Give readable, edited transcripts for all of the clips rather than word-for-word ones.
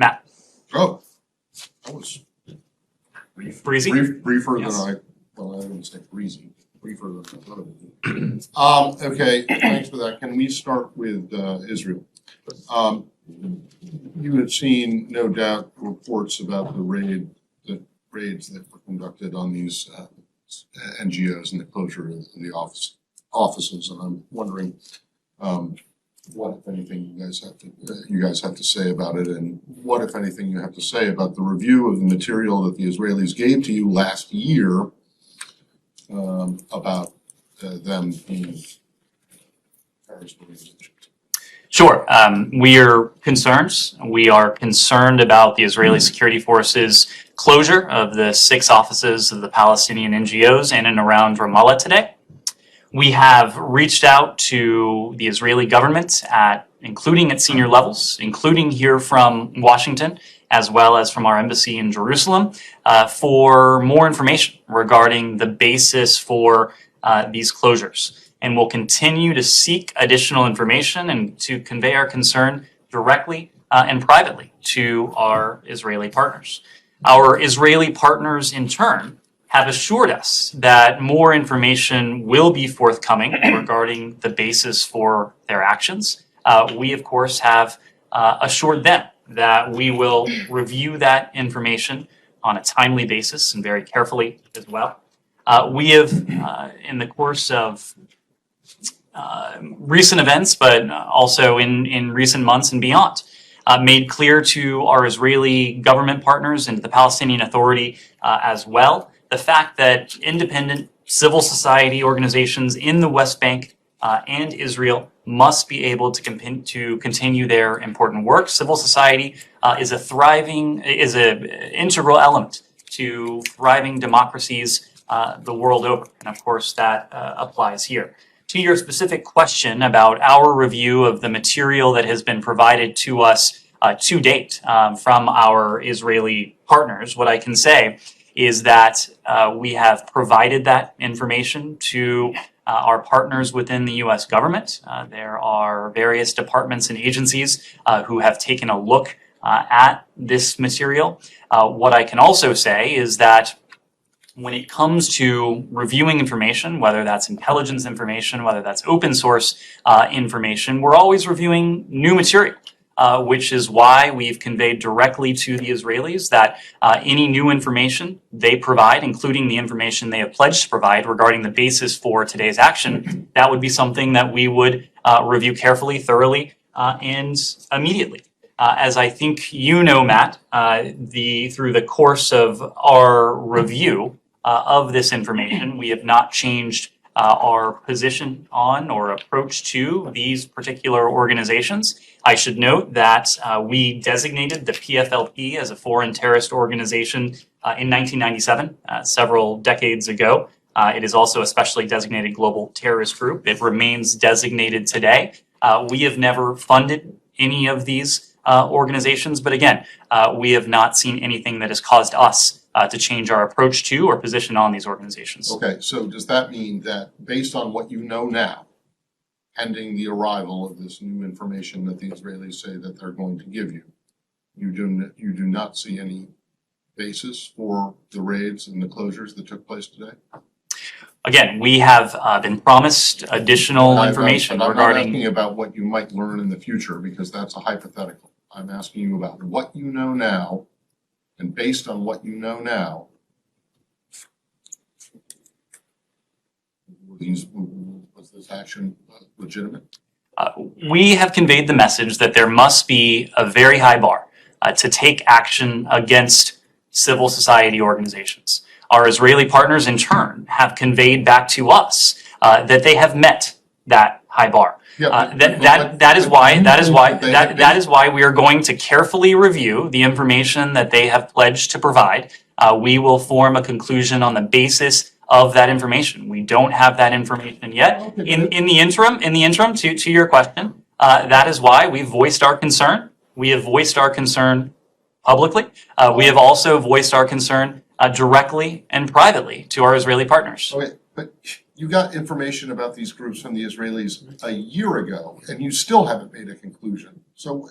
Matt. Oh, that was Breezy? briefer Yes. than I wouldn't say breezy, briefer than I thought it would be. Okay, thanks for that. Can we start with Israel? You had seen, no doubt, reports about the raids that were conducted on these NGOs and the closure of the offices, and I'm wondering what, if anything, you guys have to say about it, and what, if anything, you have to say about the review of the material that the Israelis gave to you last year about them being terrorist organizations. Sure. We are concerned. We are concerned about the Israeli security forces' closure of the 6 offices of the Palestinian NGOs in and around Ramallah today. We have reached out to the Israeli government including at senior levels, including here from Washington, as well as from our embassy in Jerusalem, for more information regarding the basis for these closures. And we'll continue to seek additional information and to convey our concern directly and privately to our Israeli partners. Our Israeli partners, in turn, have assured us that more information will be forthcoming regarding the basis for their actions. We, of course, have assured them that we will review that information on a timely basis and very carefully as well. We have, in the course of recent events, but also in recent months and beyond, made clear to our Israeli government partners and to the Palestinian Authority as well the fact that independent civil society organizations in the West Bank and Israel must be able to continue their important work. Civil society is an integral element to thriving democracies the world over, and of course that applies here. To your specific question about our review of the material that has been provided to us to date from our Israeli partners, what I can say is that we have provided that information to our partners within the U.S. government. There are various departments and agencies who have taken a look at this material. What I can also say is that when it comes to reviewing information, whether that's intelligence information, whether that's open source information, we're always reviewing new material, which is why we've conveyed directly to the Israelis that any new information they provide, including the information they have pledged to provide regarding the basis for today's action, that would be something that we would review carefully, thoroughly, and immediately. As I think you know, Matt, through the course of our review of this information, we have not changed our position on or approach to these particular organizations. I should note that we designated the PFLP as a foreign terrorist organization in 1997, several decades ago. It is also a specially designated global terrorist group. It remains designated today. We have never funded any of these organizations, but again, we have not seen anything that has caused us to change our approach to or position on these organizations. Okay, so does that mean that based on what you know now, pending the arrival of this new information that the Israelis say that they're going to give you, you do not see any basis for the raids and the closures that took place today? Again, we have been promised additional information regarding... I'm not asking about what you might learn in the future, because that's a hypothetical. I'm asking you about what you know now, and based on what you know now, was this action legitimate? We have conveyed the message that there must be a very high bar to take action against civil society organizations. Our Israeli partners, in turn, have conveyed back to us that they have met that high bar. That is why we are going to carefully review the information that they have pledged to provide. We will form a conclusion on the basis of that information. We don't have that information yet. In the interim, to your question, that is why we voiced our concern. We have voiced our concern publicly. We have also voiced our concern directly and privately to our Israeli partners. Okay, but you got information about these groups from the Israelis a year ago, and you still haven't made a conclusion. So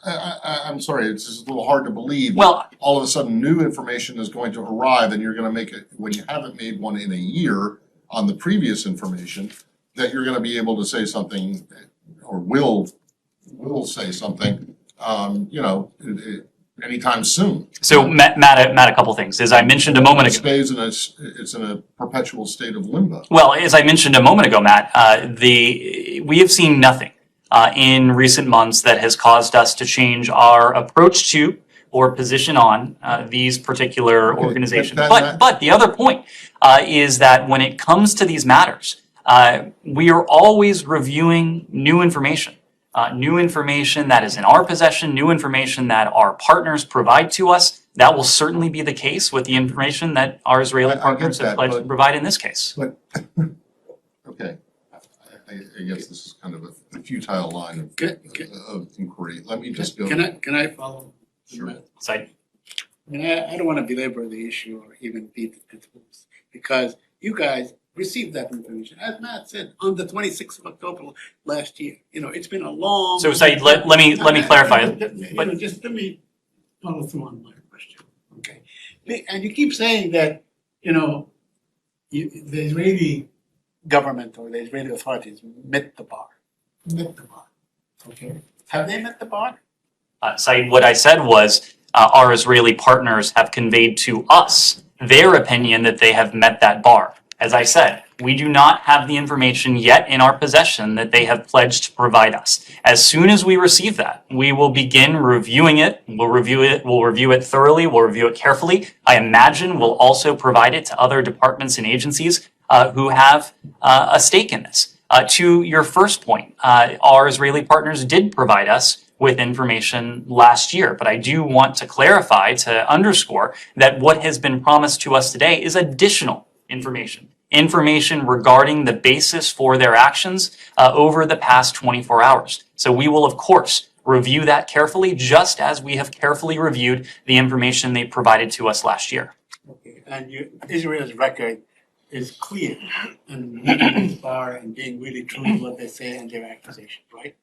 I'm sorry, it's just a little hard to believe. Well, All of a sudden, new information is going to arrive and you're gonna make it, when you haven't made one in a year on the previous information, that you're gonna be able to say something, or will say something, anytime soon. so Matt, a couple things. As I mentioned a moment ago. It's in a perpetual state of limbo. Well, as I mentioned a moment ago, Matt, we have seen nothing in recent months that has caused us to change our approach to or position on these particular Okay, organizations. but But the other point is that when it comes to these matters, we are always reviewing new information. New information that is in our possession, new information that our partners provide to us. That will certainly be the case with the information that our Israeli I get partners have that, pledged to but- provide in this case. But, okay, I guess this is kind of a futile line of inquiry. Let me just go. Can I follow? Sure. So I mean, I don't want to belabor the issue or even beat the pitfalls, because you guys received that information, as Matt said, on the 26th of October last year. You know, it's been a long. So Said, let me clarify. But just let me follow through on my question, okay? And you keep saying that, the Israeli government or the Israeli authorities met the bar. Okay? Have they met the bar? Said, what I said was our Israeli partners have conveyed to us their opinion that they have met that bar. As I said, we do not have the information yet in our possession that they have pledged to provide us. As soon as we receive that, we will begin reviewing it. We'll review it thoroughly. We'll review it carefully. I imagine we'll also provide it to other departments and agencies who have a stake in this. To your first point, our Israeli partners did provide us with information last year, but I do want to clarify, to underscore that what has been promised to us today is additional information regarding the basis for their actions over the past 24 hours. So we will, of course, review that carefully, just as we have carefully reviewed the information they provided to us last year. Okay, and Israel's record is clear and meeting this bar and being really true to what they say and their accusations, right?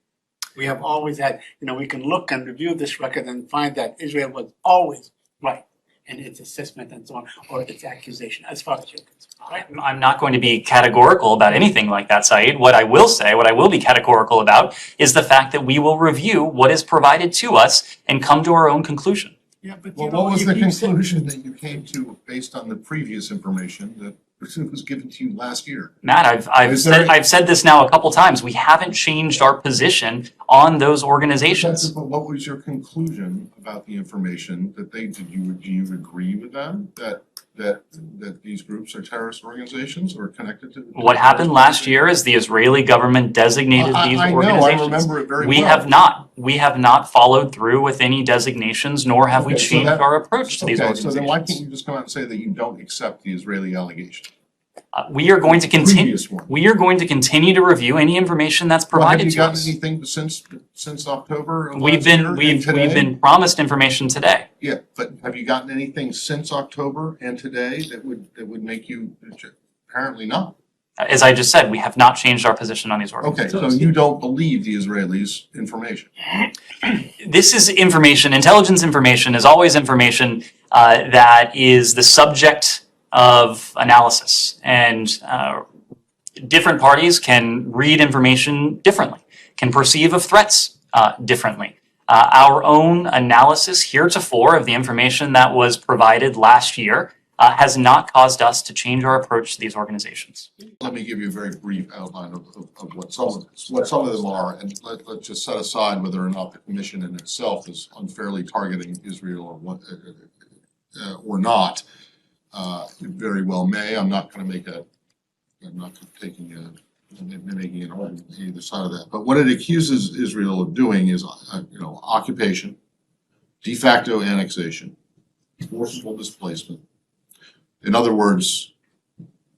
We have always had, we can look and review this record and find that Israel was always right in its assessment and so on, or its accusation, as far as you're concerned, right? I'm not going to be categorical about anything like that, Said. What I will be categorical about is the fact that we will review what is provided to us and come to our own conclusion. Yeah, but Well, what was the conclusion that you came to based on the previous information that was given to you last year? Matt, I've said this now a couple times. We haven't changed our position on those organizations. But what was your conclusion about the information that they did? Do you agree with them that these groups are terrorist organizations or connected to? What happened last year is the Israeli government designated these organizations. I remember it very well. We have not followed through with any designations, nor have we changed our approach to these organizations. So then why can't you just come out and say that you don't accept the Israeli allegation? We are going to continue. Previous one. We are going to continue to review any information that's provided to us. Have you gotten anything since October of We've last year and been today? we've been promised information today. Yeah, but have you gotten anything since October and today that would make you apparently not? As I just said, we have not changed our position on these Okay, organizations. so you don't believe the Israelis' information? This is information. Intelligence information is always information that is the subject of analysis, and different parties can read information differently, can perceive of threats differently. Our own analysis heretofore of the information that was provided last year has not caused us to change our approach to these organizations. Let me give you a very brief outline of what some of them are, and let's just set aside whether or not the commission in itself is unfairly targeting Israel or not. It very well may. I'm not making an argument on either side of that. But what it accuses Israel of doing is, occupation, de facto annexation, forcible displacement. In other words,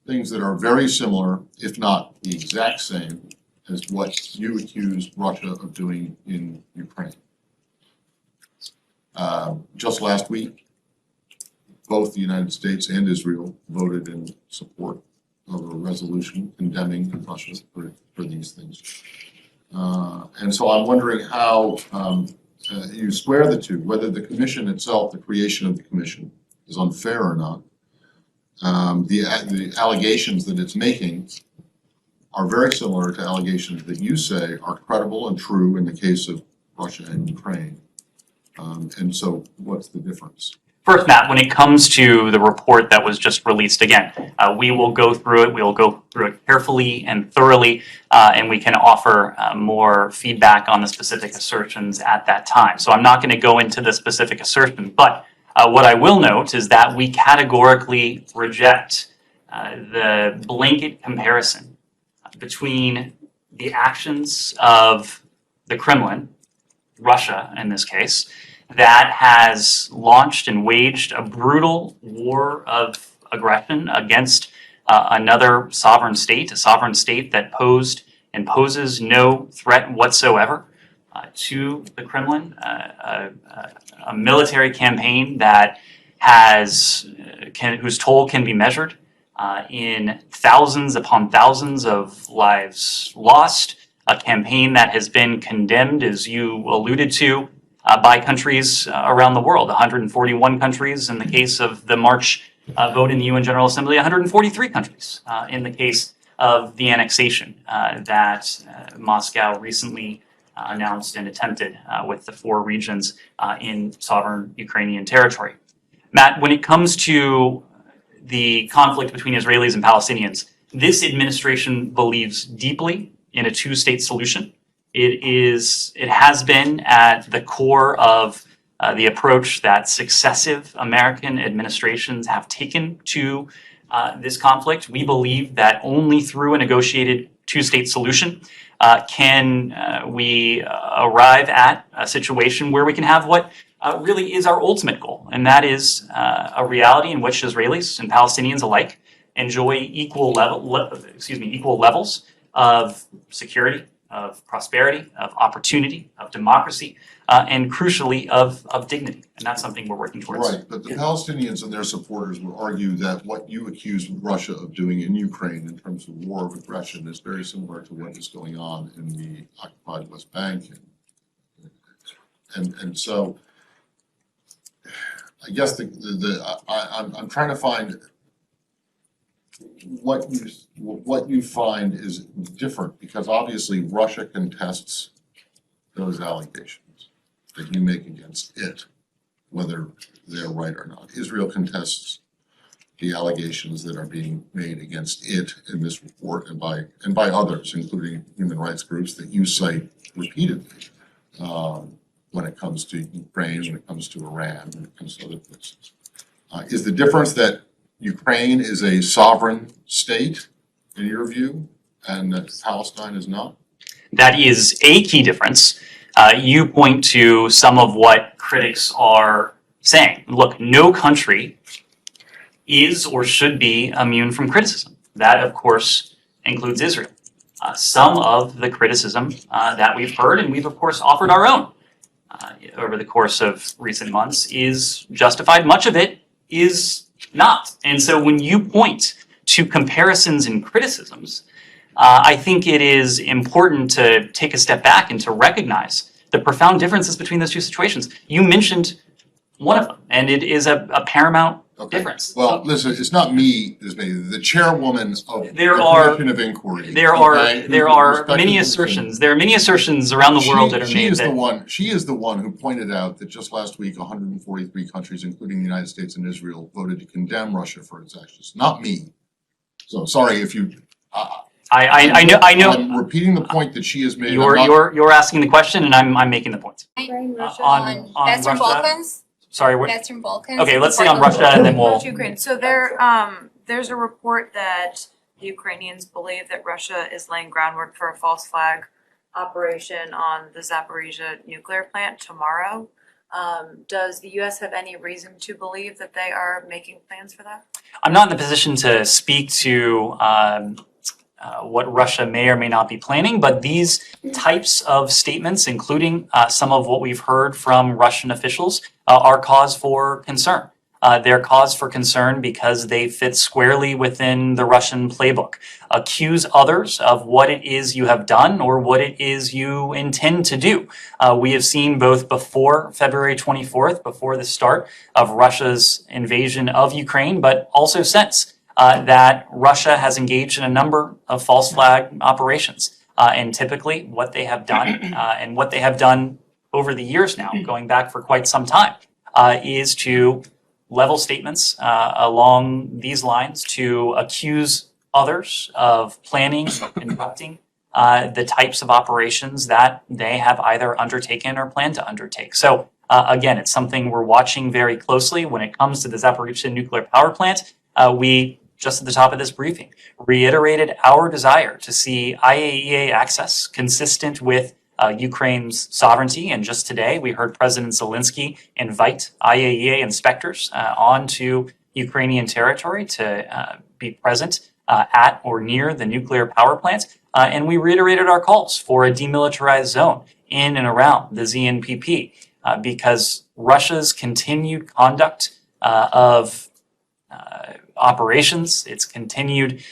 things that are very similar, if not the exact same, as what you accuse Russia of doing in Ukraine. Just last week, both the United States and Israel voted in support of a resolution condemning Russia for these things. And so I'm wondering how you square the two, whether the commission itself, the creation of the commission, is unfair or not. The allegations that it's making are very similar to allegations that you say are credible and true in the case of Russia and Ukraine. And so what's the difference? First, Matt, when it comes to the report that was just released, again, we will go through it. We will go through it carefully and thoroughly, and we can offer more feedback on the specific assertions at that time. So I'm not going to go into the specific assertion, but what I will note is that we categorically reject the blanket comparison between the actions of the Kremlin, Russia in this case, that has launched and waged a brutal war of aggression against another sovereign state, a sovereign state that posed and poses no threat whatsoever to the Kremlin, a military campaign that whose toll can be measured in thousands upon thousands of lives lost, a campaign that has been condemned, as you alluded to, by countries around the world, 141 countries in the case of the March vote in the UN General Assembly, 143 countries in the case of the annexation that Moscow recently announced and attempted with the 4 regions in sovereign Ukrainian territory. Matt, when it comes to the conflict between Israelis and Palestinians, this administration believes deeply in a 2-state solution. It has been at the core of the approach that successive American administrations have taken to this conflict. We believe that only through a negotiated 2-state solution can we arrive at a situation where we can have what really is our ultimate goal, and that is a reality in which Israelis and Palestinians alike enjoy equal levels of security, of prosperity, of opportunity, of democracy, and crucially of dignity. And that's something we're working towards. Right, but the Palestinians and their supporters will argue that what you accuse Russia of doing in Ukraine in terms of war of aggression is very similar to what is going on in the occupied West Bank. And so I guess I'm trying to find what you find is different, because obviously Russia contests those allegations that you make against it, whether they're right or not. Israel contests the allegations that are being made against it in this report and by others, including human rights groups that you cite repeatedly when it comes to Ukraine, when it comes to Iran, when it comes to other places. Is the difference that Ukraine is a sovereign state, in your view, and that Palestine is not? That is a key difference. You point to some of what critics are saying. Look, no country is or should be immune from criticism. That, of course, includes Israel. Some of the criticism that we've heard, and we've, of course, offered our own over the course of recent months, is justified. Much of it is not. And so when you point to comparisons and criticisms, I think it is important to take a step back and to recognize the profound differences between those two situations. You mentioned one of them, and it is a paramount difference. Well, listen, it's not me, it's me, the chairwoman of the Commission of Inquiry. There are many assertions. There are many assertions around the world that are made. She is the one who pointed out that just last week, 143 countries, including the United States and Israel, voted to condemn Russia for its actions. Not me. So sorry if you. I know. I'm repeating the point that she has made. You're asking the question, and I'm making the point. On Western Russia. Balkans? Sorry, Western Balkans. okay, let's stay on Russia and then we'll. Ukraine. So there's a report that the Ukrainians believe that Russia is laying groundwork for a false flag operation on the Zaporizhzhia nuclear plant tomorrow. Does the U.S. have any reason to believe that they are making plans for that? I'm not in the position to speak to what Russia may or may not be planning, but these types of statements, including some of what we've heard from Russian officials, are cause for concern. they're cause for concern because they fit squarely within the Russian playbook. Accuse others of what it is you have done or what it is you intend to do. We have seen both before February 24th, before the start of Russia's invasion of Ukraine, but also since that Russia has engaged in a number of false flag operations. And typically what they have done and what they have done over the years now, going back for quite some time, is to level statements along these lines to accuse others of planning or conducting the types of operations that they have either undertaken or plan to undertake. So again, it's something we're watching very closely when it comes to the Zaporizhzhia nuclear power plant. We, just at the top of this briefing, reiterated our desire to see IAEA access consistent with Ukraine's sovereignty. And just today, we heard President Zelensky invite IAEA inspectors onto Ukrainian territory to be present at or near the nuclear power plant. And we reiterated our calls for a demilitarized zone in and around the ZNPP because Russia's continued conduct of operations, its continued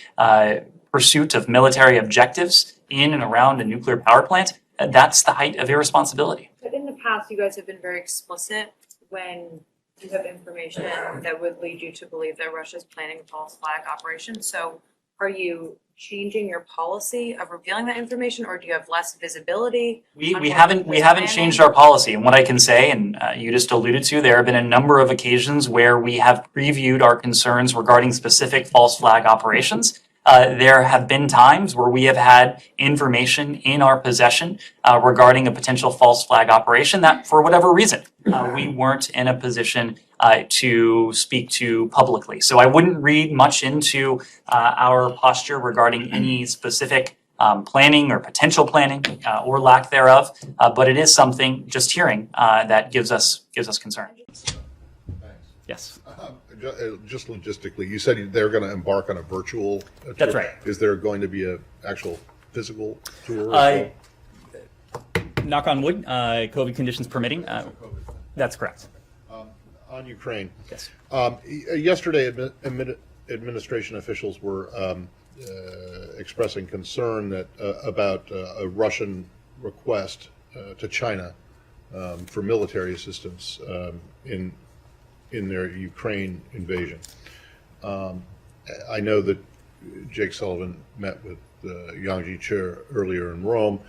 pursuit of military objectives in and around a nuclear power plant, that's the height of irresponsibility. But in the past, you guys have been very explicit when you have information that would lead you to believe that Russia's planning a false flag operation. So are you changing your policy of revealing that information, or do you have less visibility? We haven't changed our policy, and what I can say, and you just alluded to, there have been a number of occasions where we have previewed our concerns regarding specific false flag operations. There have been times where we have had information in our possession regarding a potential false flag operation that, for whatever reason, we weren't in a position to speak to publicly. So I wouldn't read much into our posture regarding any specific planning or potential planning or lack thereof, but it is something, just hearing, that gives us concern. Thanks. Yes. Just logistically, you said they're going to embark on a virtual tour. That's right. Is there going to be an actual physical tour? as Knock on wood, COVID conditions permitting. well? That's correct. On Ukraine. Yes. Yesterday, administration officials were expressing concern that about a Russian request to China for military assistance in their Ukraine invasion. I know that Jake Sullivan met with Yang Jiechi earlier in Rome,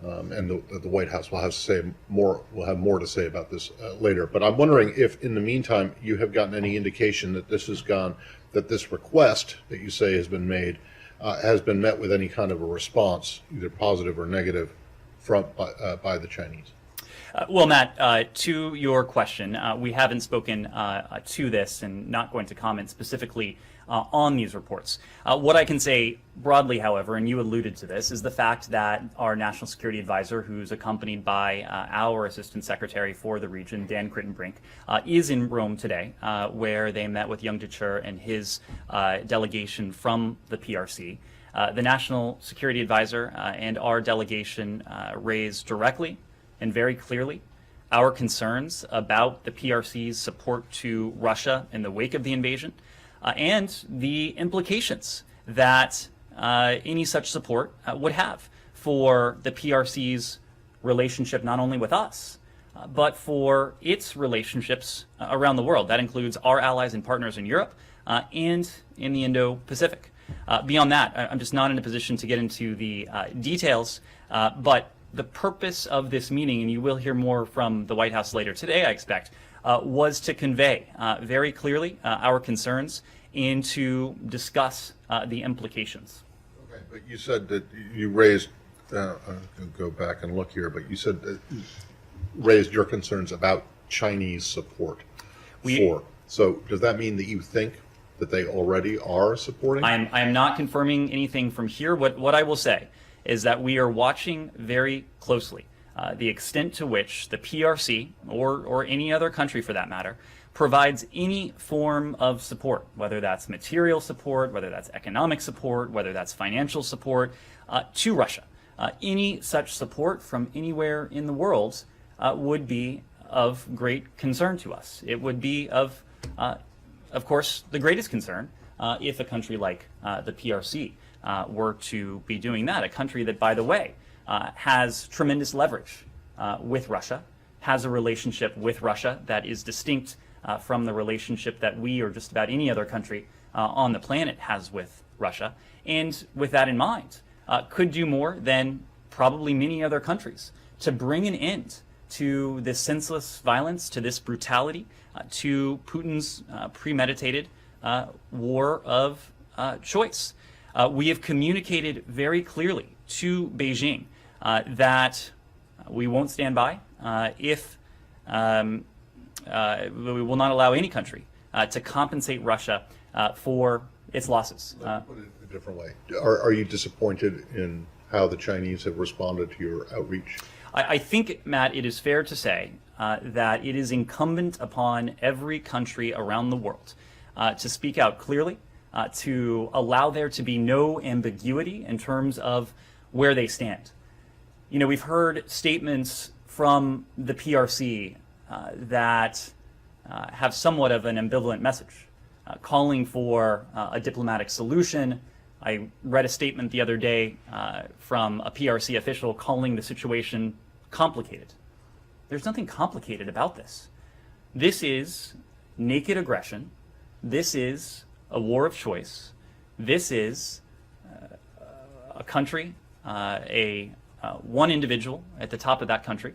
and the White House will have more to say about this later. But I'm wondering if, in the meantime, you have gotten any indication that this request that you say has been made has been met with any kind of a response, either positive or negative, by the Chinese. Well, Matt, to your question, we haven't spoken to this and not going to comment specifically on these reports. What I can say broadly, however, and you alluded to this, is the fact that our National Security Advisor, who's accompanied by our Assistant Secretary for the region, Dan Crittenbrink, is in Rome today, where they met with Yang Jiechi and his delegation from the PRC. The National Security Advisor and our delegation raised directly and very clearly our concerns about the PRC's support to Russia in the wake of the invasion and the implications that any such support would have for the PRC's relationship not only with us, but for its relationships around the world. That includes our allies and partners in Europe and in the Indo-Pacific. Beyond that, I'm just not in a position to get into the details, but the purpose of this meeting, and you will hear more from the White House later today, I expect, was to convey very clearly our concerns and to discuss the implications. Okay, but you said that you raised, I'll go back and look here, but you said that you raised your concerns about Chinese support for. So does that mean that you think that they already are supporting? I am not confirming anything from here. What I will say is that we are watching very closely the extent to which the PRC, or any other country for that matter, provides any form of support, whether that's material support, whether that's economic support, whether that's financial support, to Russia. Any such support from anywhere in the world would be of great concern to us. It would be of of course, the greatest concern if a country like the PRC were to be doing that, a country that, by the way, has tremendous leverage with Russia, has a relationship with Russia that is distinct from the relationship that we or just about any other country on the planet has with Russia. And with that in mind, could do more than probably many other countries to bring an end to this senseless violence, to this brutality, to Putin's premeditated war of choice. We have communicated very clearly to Beijing that we won't stand by if we will not allow any country to compensate Russia for its losses. Let me put it a different way. Are you disappointed in how the Chinese have responded to your outreach? I think, Matt, it is fair to say that it is incumbent upon every country around the world to speak out clearly, to allow there to be no ambiguity in terms of where they stand. You know, we've heard statements from the PRC that have somewhat of an ambivalent message, calling for a diplomatic solution. I read a statement the other day from a PRC official calling the situation complicated. There's nothing complicated about this. This is naked aggression. This is a war of choice. This is a country, one individual at the top of that country,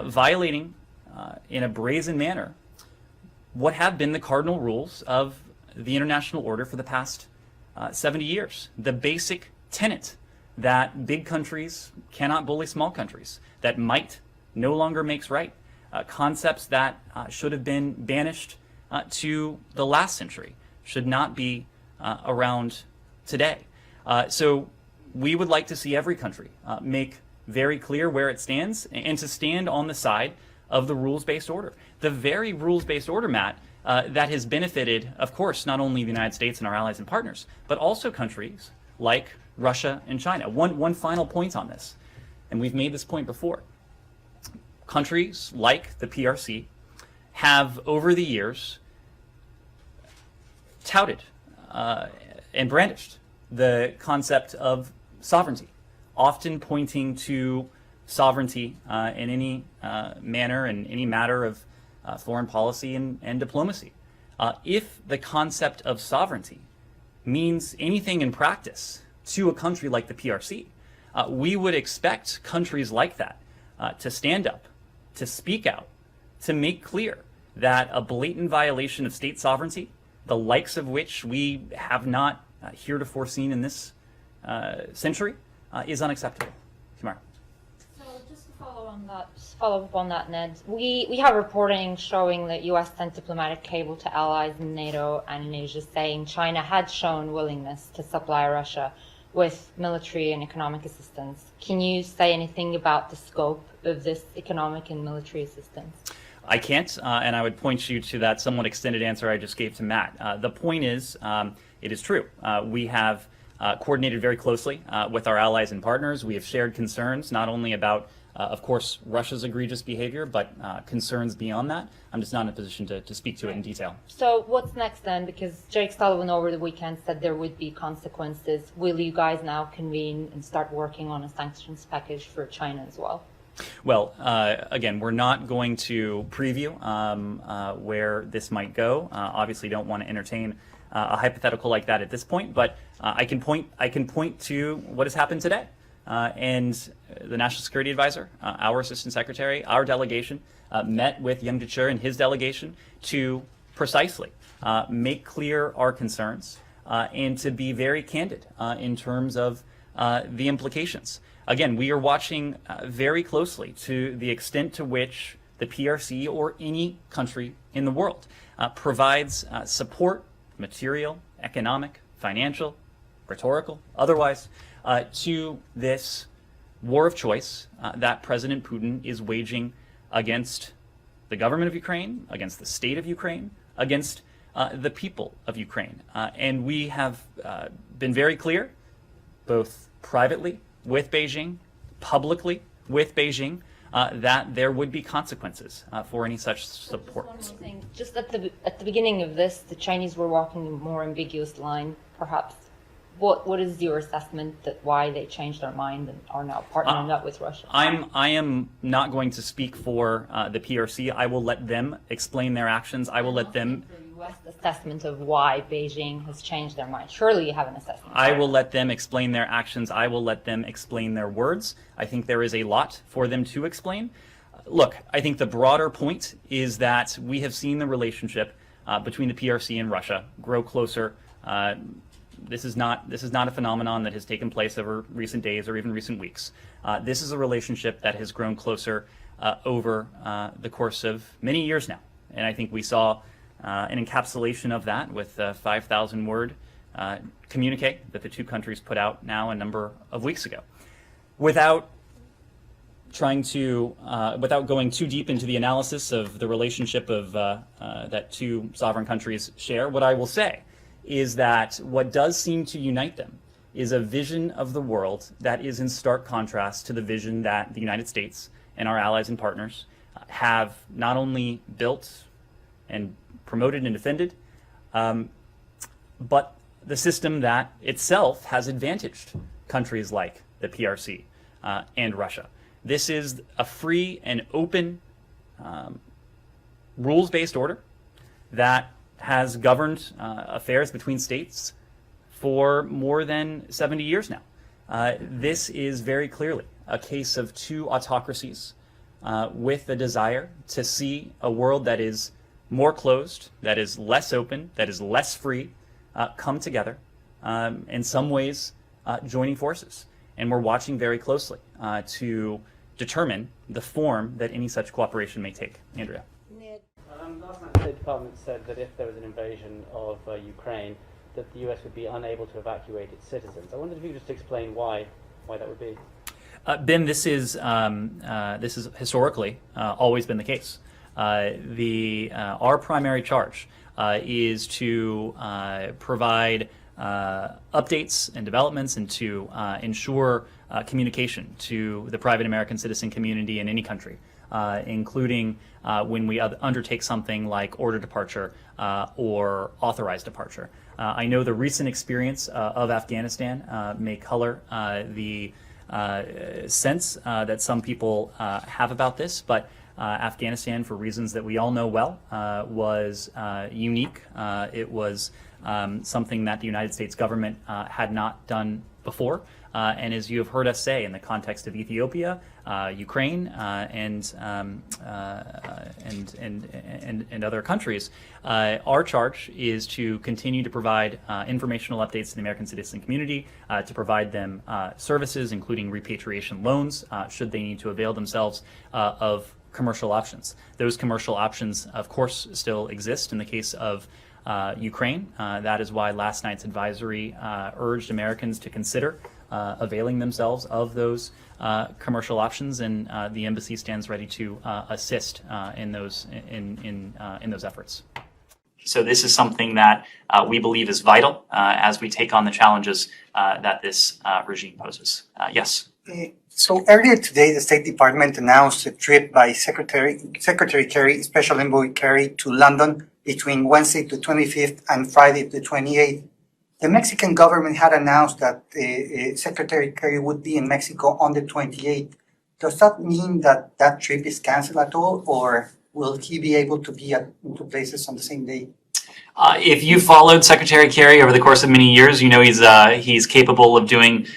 violating in a brazen manner what have been the cardinal rules of the international order for the past 70 years. The basic tenet that big countries cannot bully small countries, that might no longer makes right, concepts that should have been banished to the last century, should not be around today. So we would like to see every country make very clear where it stands and to stand on the side of the rules-based order. The very rules-based order, Matt, that has benefited, of course, not only the United States and our allies and partners, but also countries like Russia and China. One final point on this, and we've made this point before. Countries like the PRC have, over the years, touted and brandished the concept of sovereignty, often pointing to sovereignty in any manner and any matter of foreign policy and diplomacy. If the concept of sovereignty means anything in practice to a country like the PRC, we would expect countries like that to stand up, to speak out, to make clear that a blatant violation of state sovereignty, the likes of which we have not heretofore seen in this century, is unacceptable. Kumar. So just to follow up on that, Ned, we have reporting showing that U.S. sent diplomatic cable to allies in NATO and in Asia saying China had shown willingness to supply Russia with military and economic assistance. Can you say anything about the scope of this economic and military assistance? I can't, and I would point you to that somewhat extended answer I just gave to Matt. The point is, it is true. We have coordinated very closely with our allies and partners. We have shared concerns not only about, of course, Russia's egregious behavior, but concerns beyond that. I'm just not in a position to speak to it in detail. So what's next then? Because Jake Sullivan over the weekend said there would be consequences. Will you guys now convene and start working on a sanctions package for China as well? Well, again, we're not going to preview where this might go. Obviously, don't want to entertain a hypothetical like that at this point. But I can point to what has happened today, and the National Security Advisor, our Assistant Secretary, our delegation met with Yang Jiechi and his delegation to precisely make clear our concerns and to be very candid in terms of the implications. Again, we are watching very closely to the extent to which the PRC or any country in the world provides support, material, economic, financial, rhetorical, otherwise, to this war of choice that President Putin is waging against the government of Ukraine, against the state of Ukraine, against the people of Ukraine. And we have been very clear, both privately with Beijing, publicly with Beijing, that there would be consequences for any such support. Just one more thing. Just at the beginning of this, the Chinese were walking a more ambiguous line, perhaps. What is your assessment that why they changed their mind and are now partnering up with Russia? I am not going to speak for the PRC. I will let them explain their actions. I will let them. U.S. assessment of why Beijing has changed their mind. Surely you have an assessment. I will let them explain their actions. I will let them explain their words. I think there is a lot for them to explain. Look, I think the broader point is that we have seen the relationship between the PRC and Russia grow closer. This is not a phenomenon that has taken place over recent days or even recent weeks. This is a relationship that has grown closer over the course of many years now. And I think we saw an encapsulation of that with a 5,000-word communique that the two countries put out now a number of weeks ago. Without going too deep into the analysis of the relationship of that two sovereign countries share, what I will say is that what does seem to unite them is a vision of the world that is in stark contrast to the vision that the United States and our allies and partners have not only built and promoted and defended, but the system that itself has advantaged countries like the PRC and Russia. This is a free and open rules-based order that has governed affairs between states for more than 70 years now. This is very clearly a case of two autocracies with the desire to see a world that is more closed, that is less open, that is less free, come together, in some ways joining forces. And we're watching very closely to determine the form that any such cooperation may take. Andrea. Last night the State Department said that if there was an invasion of Ukraine, that the US would be unable to evacuate its citizens. I wondered if you could just explain why that would be. Ben, this is historically always been the case. Our primary charge is to provide updates and developments and to ensure communication to the private American citizen community in any country, including when we undertake something like order departure or authorized departure. I know the recent experience of Afghanistan may color the sense that some people have about this, but Afghanistan, for reasons that we all know well, was unique. It was something that the United States government had not done before. And as you have heard us say, in the context of Ethiopia, Ukraine, and other countries, our charge is to continue to provide informational updates to the American citizen community, to provide them services, including repatriation loans, should they need to avail themselves of commercial options. Those commercial options, of course, still exist in the case of Ukraine. That is why last night's advisory urged Americans to consider availing themselves of those commercial options, and the embassy stands ready to assist in those efforts. So this is something that we believe is vital as we take on the challenges that this regime poses. Yes. So earlier today, the State Department announced a trip by Secretary Kerry, Special Envoy Kerry, to London between Wednesday the 25th and Friday the 28th. The Mexican government had announced that Secretary Kerry would be in Mexico on the 28th. Does that mean that that trip is canceled at all, or will he be able to be at two places on the same day? If you followed Secretary Kerry over the course of many years, you know he's capable of doing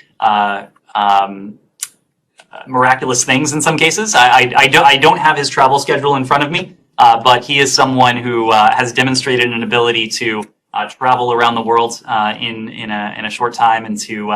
miraculous things in some cases. I don't have his travel schedule in front of me, but he is someone who has demonstrated an ability to travel around the world in a short time and to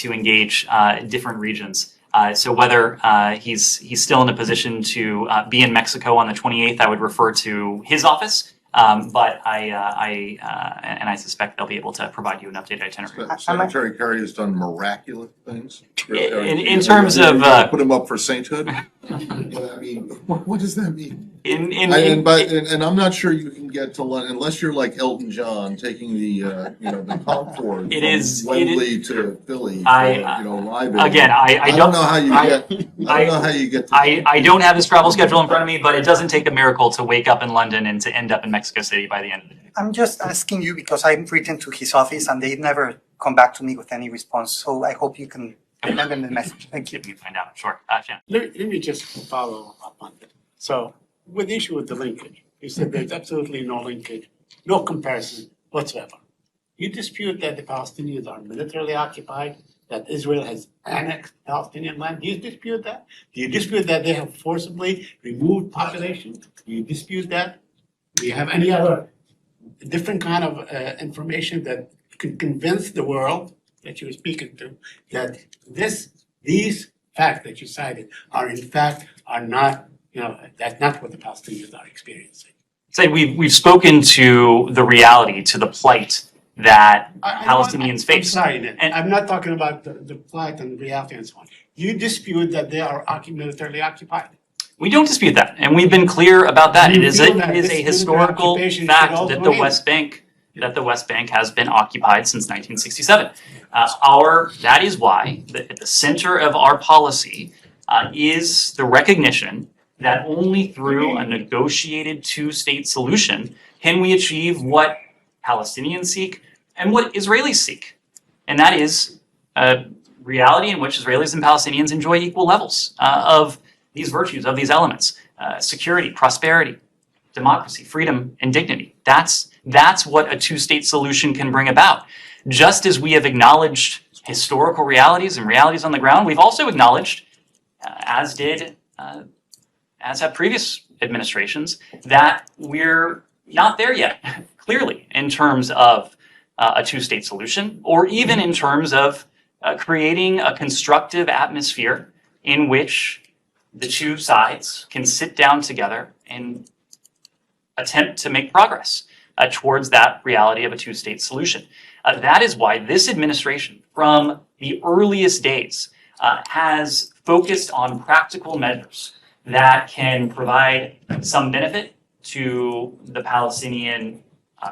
engage different regions. So whether he's still in a position to be in Mexico on the 28th, I would refer to his office. But I suspect they'll be able to provide you an updated itinerary. Secretary Kerry has done miraculous things. In terms of put him up for sainthood. But I mean, what does that mean? And I'm not sure you can get to London unless you're like Elton John taking the the Concorde from Wembley to Philly for live aid. Again, I don't know how you get. I don't know how you get to. I don't have his travel schedule in front of me, but it doesn't take a miracle to wake up in London and to end up in Mexico City by the end of the day. I'm just asking you because I've written to his office and they never come back to me with any response. So I hope you can send them the message. Thank you. If you find out, sure. Shannon. Let me just follow up on that. So with the issue with the linkage, you said there's absolutely no linkage, no comparison whatsoever. You dispute that the Palestinians are militarily occupied, that Israel has annexed Palestinian land. Do you dispute that? Do you dispute that they have forcibly removed population? Do you dispute that? Do you have any other different kind of information that could convince the world that you're speaking to that these facts that you cited are not, that's not what the Palestinians are experiencing? Say we've spoken to the reality, to the plight that Palestinians face. I'm sorry, Ned. I'm not talking about the plight and the reality and so on. You dispute that they are militarily occupied. We don't dispute that, and we've been clear about that. It is a historical fact that the West Bank has been occupied since 1967. That is why at the center of our policy is the recognition that only through a negotiated two-state solution can we achieve what Palestinians seek and what Israelis seek, and that is a reality in which Israelis and Palestinians enjoy equal levels of these virtues, of these elements: security, prosperity, democracy, freedom, and dignity. That's what a two-state solution can bring about. Just as we have acknowledged historical realities and realities on the ground, we've also acknowledged, as have previous administrations, that we're not there yet, clearly, in terms of a two-state solution, or even in terms of creating a constructive atmosphere in which the two sides can sit down together and attempt to make progress towards that reality of a two-state solution. That is why this administration, from the earliest days, has focused on practical measures that can provide some benefit to the Palestinian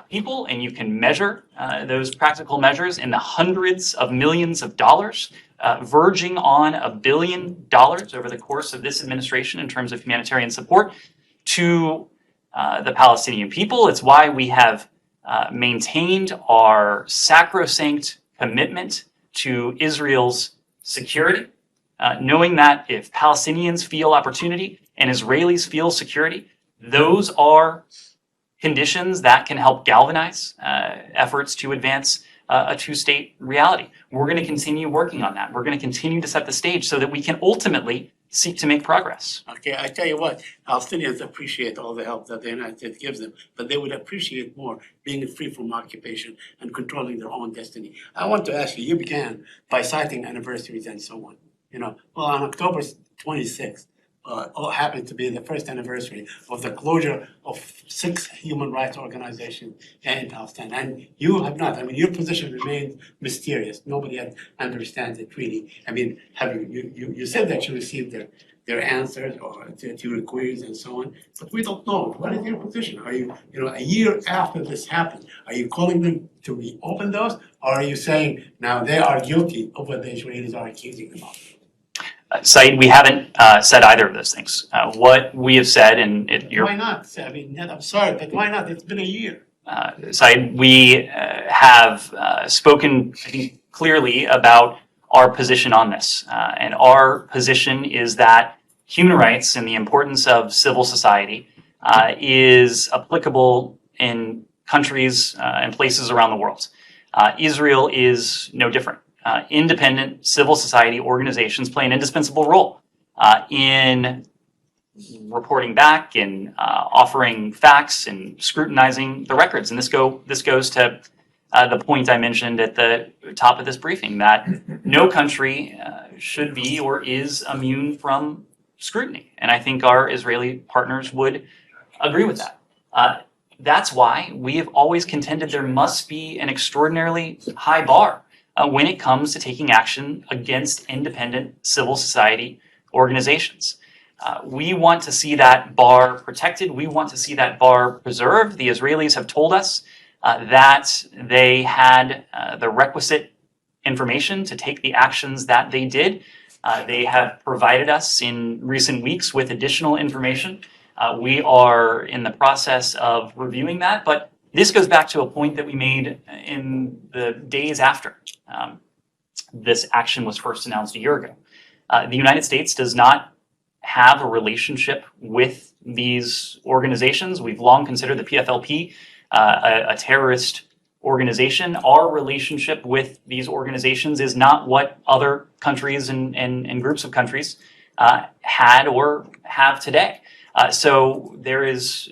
people, and you can measure those practical measures in the hundreds of millions of dollars, verging on $1 billion over the course of this administration in terms of humanitarian support to the Palestinian people. It's why we have maintained our sacrosanct commitment to Israel's security, knowing that if Palestinians feel opportunity and Israelis feel security, those are conditions that can help galvanize efforts to advance a two-state reality. We're going to continue working on that. We're going to continue to set the stage so that we can ultimately seek to make progress. Okay, I tell you what, Palestinians appreciate all the help that the United States gives them, but they would appreciate more being free from occupation and controlling their own destiny. I want to ask you, you began by citing anniversaries and so on. On October 26th, happened to be the first anniversary of the closure of 6 human rights organizations in Palestine. And you have not. Your position remains mysterious. Nobody understands it really. Have you said that you received their answers or to your queries and so on, but we don't know. What is your position? Are you, a year after this happened, are you calling them to reopen those, or are you saying now they are guilty of what the Israelis are accusing them of? Said, we haven't said either of those things. What we have said, Why not? Ned, I'm sorry, but why not? It's been a year. Said, we have spoken, I think, clearly about our position on this. And our position is that human rights and the importance of civil society is applicable in countries and places around the world. Israel is no different. Independent civil society organizations play an indispensable role in reporting back and offering facts and scrutinizing the records. And this goes to the point I mentioned at the top of this briefing, that no country should be or is immune from scrutiny. And I think our Israeli partners would agree with that. That's why we have always contended there must be an extraordinarily high bar when it comes to taking action against independent civil society organizations. We want to see that bar protected. We want to see that bar preserved. The Israelis have told us that they had the requisite information to take the actions that they did. They have provided us in recent weeks with additional information. We are in the process of reviewing that, but this goes back to a point that we made in the days after this action was first announced a year ago. The United States does not have a relationship with these organizations. We've long considered the PFLP a terrorist organization. Our relationship with these organizations is not what other countries and groups of countries had or have today. So there is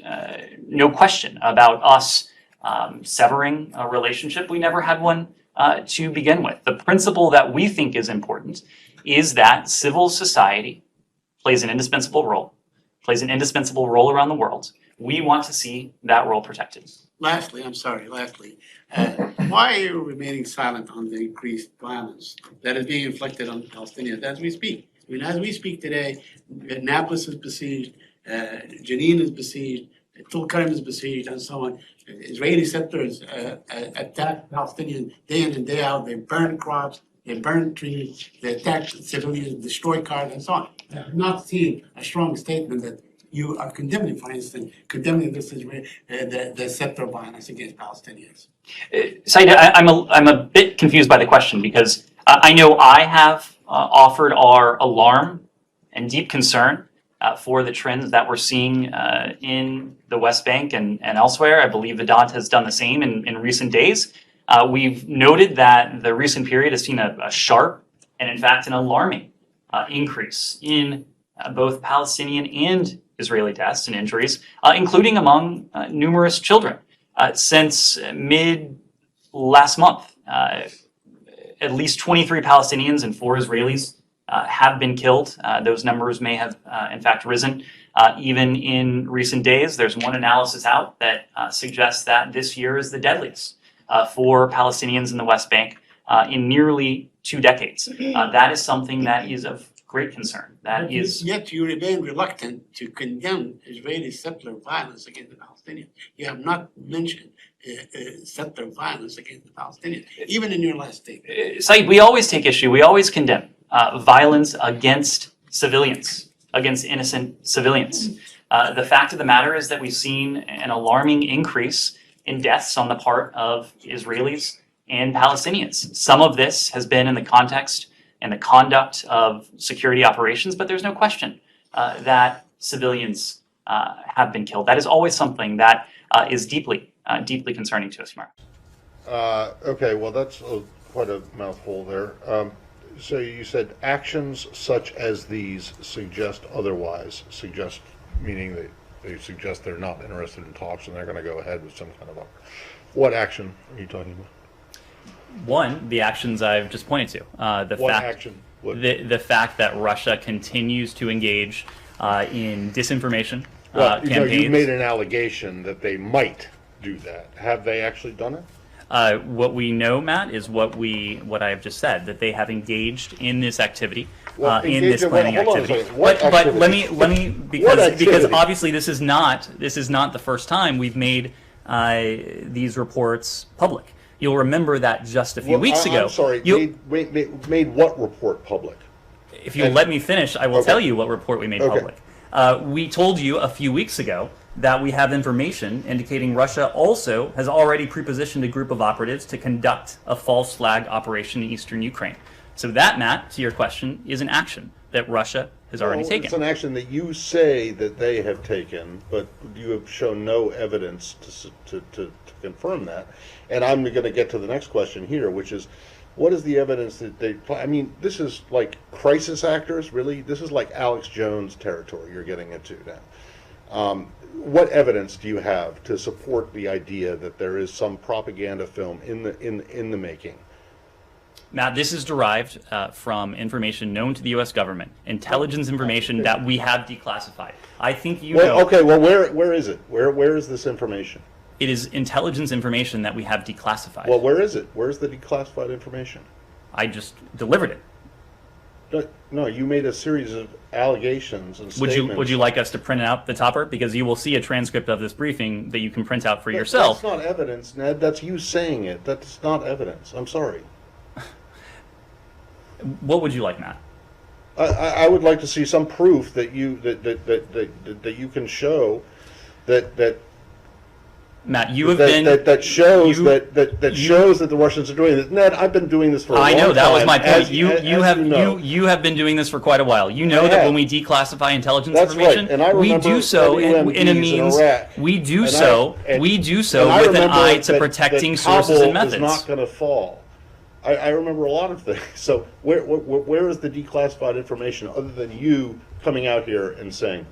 no question about us severing a relationship. We never had one to begin with. The principle that we think is important is that civil society plays an indispensable role around the world. We want to see that role protected. Lastly, why are you remaining silent on the increased violence that is being inflicted on Palestinians as we speak? I mean, as we speak today, Nablus is besieged, Jenin is besieged, Tulkarm is besieged, and so on. Israeli settlers attack Palestinians day in and day out. They burn crops, they burn trees, they attack civilians, destroy cars, and so on. I have not seen a strong statement that you are condemning, for instance, this the settler violence against Palestinians. Said, I'm a bit confused by the question because I know I have offered our alarm and deep concern for the trends that we're seeing in the West Bank and elsewhere. I believe Vedant has done the same in recent days. We've noted that the recent period has seen a sharp and, in fact, an alarming increase in both Palestinian and Israeli deaths and injuries, including among numerous children. Since mid last month, at least 23 Palestinians and 4 Israelis have been killed. Those numbers may have, in fact, risen even in recent days. There's one analysis out that suggests that this year is the deadliest for Palestinians in the West Bank in nearly 2 decades. That is something that is of great concern. Yet you remain reluctant to condemn Israeli settler violence against the Palestinians. You have not mentioned settler violence against the Palestinians, even in your last statement. Said, we always take issue, we always condemn violence against civilians, against innocent civilians. The fact of the matter is that we've seen an alarming increase in deaths on the part of Israelis and Palestinians. Some of this has been in the context and the conduct of security operations, but there's no question that civilians have been killed. That is always something that is deeply concerning to us, Mark. Okay, well, that's quite a mouthful there. So you said actions such as these suggest otherwise, meaning they suggest they're not interested in talks and they're going to go ahead with some kind of what action are you talking about? One, the actions I've just pointed to. The fact that Russia continues to engage in disinformation campaigns. You made an allegation that they might do that. Have they actually done it? What we know, Matt, is what I have just said, that they have engaged in this activity, in this planning activity. But let me because obviously this is not the first time we've made these reports public. You'll remember that just a few weeks ago. I'm sorry, made what report public? If you'll let me finish, I will tell you what report we made public. We told you a few weeks ago that we have information indicating Russia also has already prepositioned a group of operatives to conduct a false flag operation in eastern Ukraine. So that, Matt, to your question, is an action that Russia has already taken. It's an action that you say that they have taken, but you have shown no evidence to confirm that. And I'm going to get to the next question here, which is, what is the evidence that they... I mean, this is like crisis actors, really? This is like Alex Jones territory you're getting into now. What evidence do you have to support the idea that there is some propaganda film in the making? Matt, this is derived from information known to the U.S. government, intelligence information that we have declassified. I think you know... Okay, well, where is it? Where is this information? It is intelligence information that we have declassified. Well, where is it? Where's the declassified information? I just delivered it. No, you made a series of allegations and statements. Would you like us to print out the topper? Because you will see a transcript of this briefing that you can print out for That's yourself. not evidence, Ned. That's you saying it. That's not evidence. I'm sorry. What would you like, Matt? I would like to see some proof that you can show that Matt, you have been shows that the Russians are doing this. Ned, I've been doing this for a long time. I know, that was my point. Know. You have been doing this for quite a while. You know that when we declassify intelligence That's information, right. And I we do so in a means we do so with an eye to protecting sources and methods. Is not going to fall. I remember a lot of things. So where is the declassified information other than you coming out here and saying?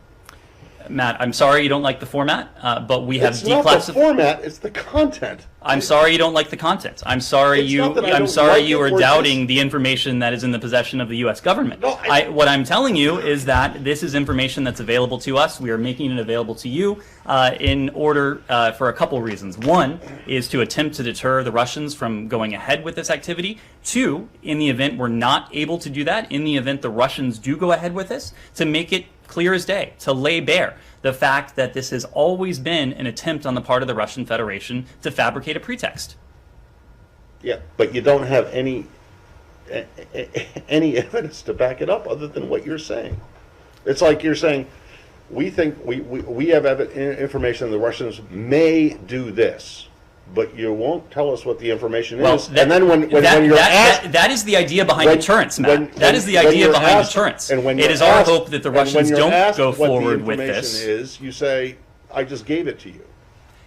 Matt, I'm sorry you don't like the format, but we have declassified. It's not the format; it's the content. I'm sorry you don't like the content. I'm sorry you are doubting the information that is in the possession of the U.S. government. No, what I'm telling you is that this is information that's available to us. We are making it available to you in order for a couple reasons. One is to attempt to deter the Russians from going ahead with this activity. Two, in the event we're not able to do that, in the event the Russians do go ahead with this, to make it clear as day, to lay bare the fact that this has always been an attempt on the part of the Russian Federation to fabricate a pretext. Yeah, but you don't have any evidence to back it up other than what you're saying. It's like you're saying, we think we have information the Russians may do this, but you won't tell us what the information is. And then when you're asked, that is the idea behind deterrence, Matt. That is the idea behind deterrence. And it is our hope that the Russians don't go forward with this. What the information is, you say, "I just gave it to you,"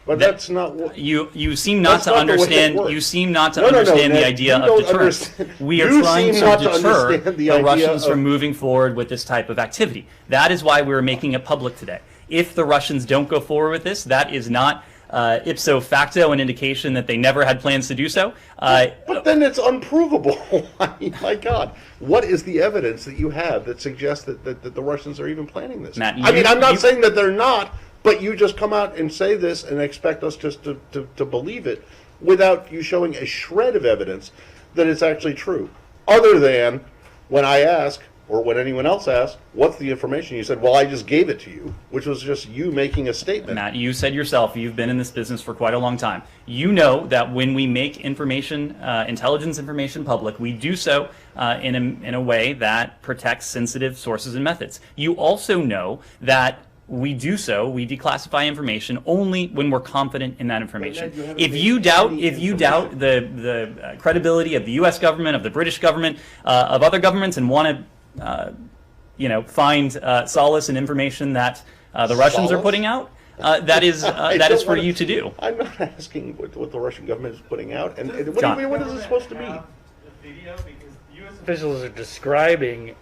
but that's not what you seem not to understand. You seem not to understand the idea of deterrence. We are trying to deter the Russians from moving forward with this type of activity. That is why we're making it public today. If the Russians don't go forward with this, that is not ipso facto an indication that they never had plans to do so. But then it's unprovable. I mean, my God, what is the evidence that you have that suggests that the Russians are even planning this? Matt, I'm not saying that they're not, but you just come out and say this and expect us just to believe it without you showing a shred of evidence that it's actually true. Other than when I ask, or when anyone else asked, what's the information? You said, well, I just gave it to you, which was just you making a statement. Matt, you said yourself, you've been in this business for quite a long time. You know that when we make information, intelligence information public, we do so in a way that protects sensitive sources and methods. You also know that we declassify information only when we're confident in that information. If you doubt the credibility of the U.S. government, of the British government, of other governments, and want to find solace in information that the Russians are putting out, that is for you to do. I'm not asking what the Russian government is putting out, and what is it supposed to be? Video, because U.S. officials are describing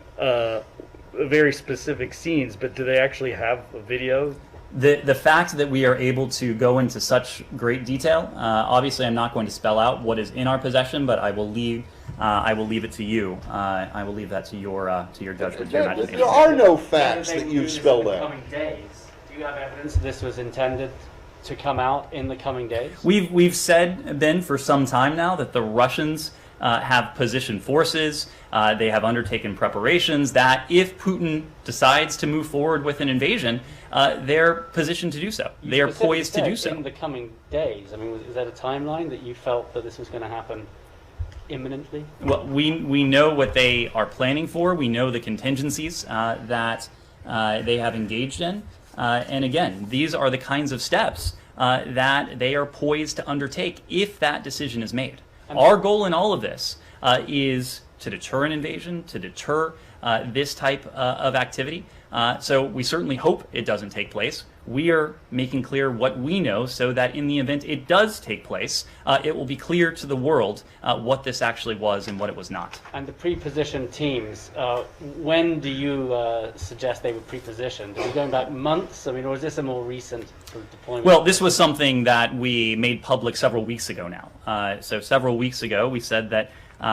very specific scenes, but do they actually have a video? The fact that we are able to go into such great detail, obviously I'm not going to spell out what is in our possession, but I will leave it to you. I will leave that to your judgment, your imagination. There are no facts that you've spelled out. Coming days, do you have evidence this was intended to come out in the coming days? We've said, Ben, for some time now that the Russians have positioned forces, they have undertaken preparations, that if Putin decides to move forward with an invasion, they're positioned to do so. They are poised to do so. In the coming days, I mean, is that a timeline that you felt that this was going to happen imminently? Well, we know what they are planning for. We know the contingencies that they have engaged in. And again, these are the kinds of steps that they are poised to undertake if that decision is made. Our goal in all of this is to deter an invasion, to deter this type of activity. So we certainly hope it doesn't take place. We are making clear what we know so that in the event it does take place, it will be clear to the world what this actually was and what it was not. And the pre-positioned teams, when do you suggest they were pre-positioned? Are we going back months? I mean, or is this a more recent sort of deployment? Well, this was something that we made public several weeks ago now. So several weeks ago, we said that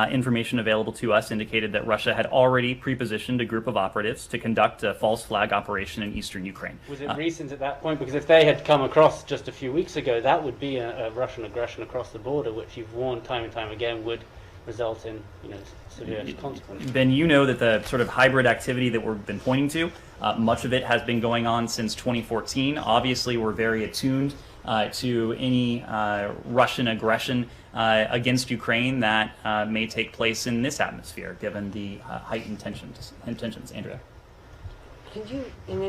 information available to us indicated that Russia had already pre-positioned a group of operatives to conduct a false flag operation in eastern Ukraine. Was it recent at that point? Because if they had come across just a few weeks ago, that would be a Russian aggression across the border, which you've warned time and time again would result in severe consequences. Ben, you know that the sort of hybrid activity that we've been pointing to, much of it has been going on since 2014. Obviously, we're very attuned to any Russian aggression against Ukraine that may take place in this atmosphere, given the heightened tensions. Andrea. Can you, in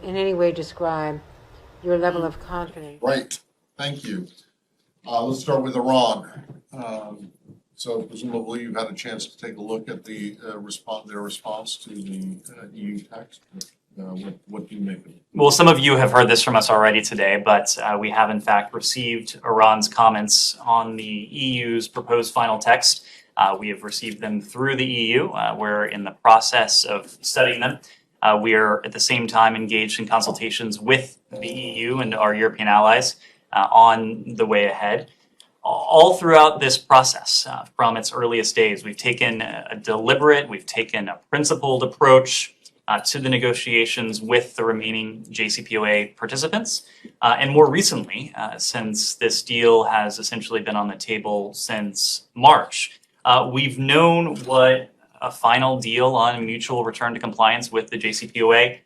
any way, describe your level of confidence? Right, thank you. Let's start with Iran. So presumably you've had a chance to take a look at the their response to the EU text. What do you make of it? Well, some of you have heard this from us already today, but we have in fact received Iran's comments on the EU's proposed final text. We have received them through the EU. We're in the process of studying them. We are at the same time engaged in consultations with the EU and our European allies on the way ahead. All throughout this process, from its earliest days, we've taken a deliberate, we've taken a principled approach to the negotiations with the remaining JCPOA participants. And more recently, since this deal has essentially been on the table since March, we've known what a final deal on mutual return to compliance with the JCPOA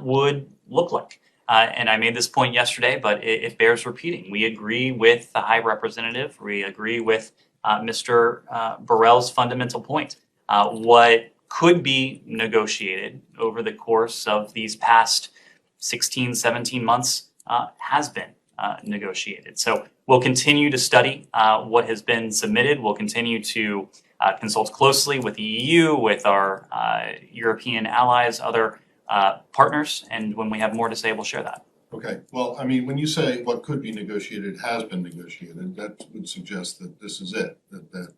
would look like. And I made this point yesterday, but it bears repeating. We agree with the High Representative. We agree with Mr. Borrell's fundamental point. What could be negotiated over the course of these past 16, 17 months has been negotiated. So we'll continue to study what has been submitted. We'll continue to consult closely with the EU, with our European allies, other partners, and when we have more to say, we'll share that. Okay, well, I mean, when you say what could be negotiated has been negotiated, that would suggest that this is it, that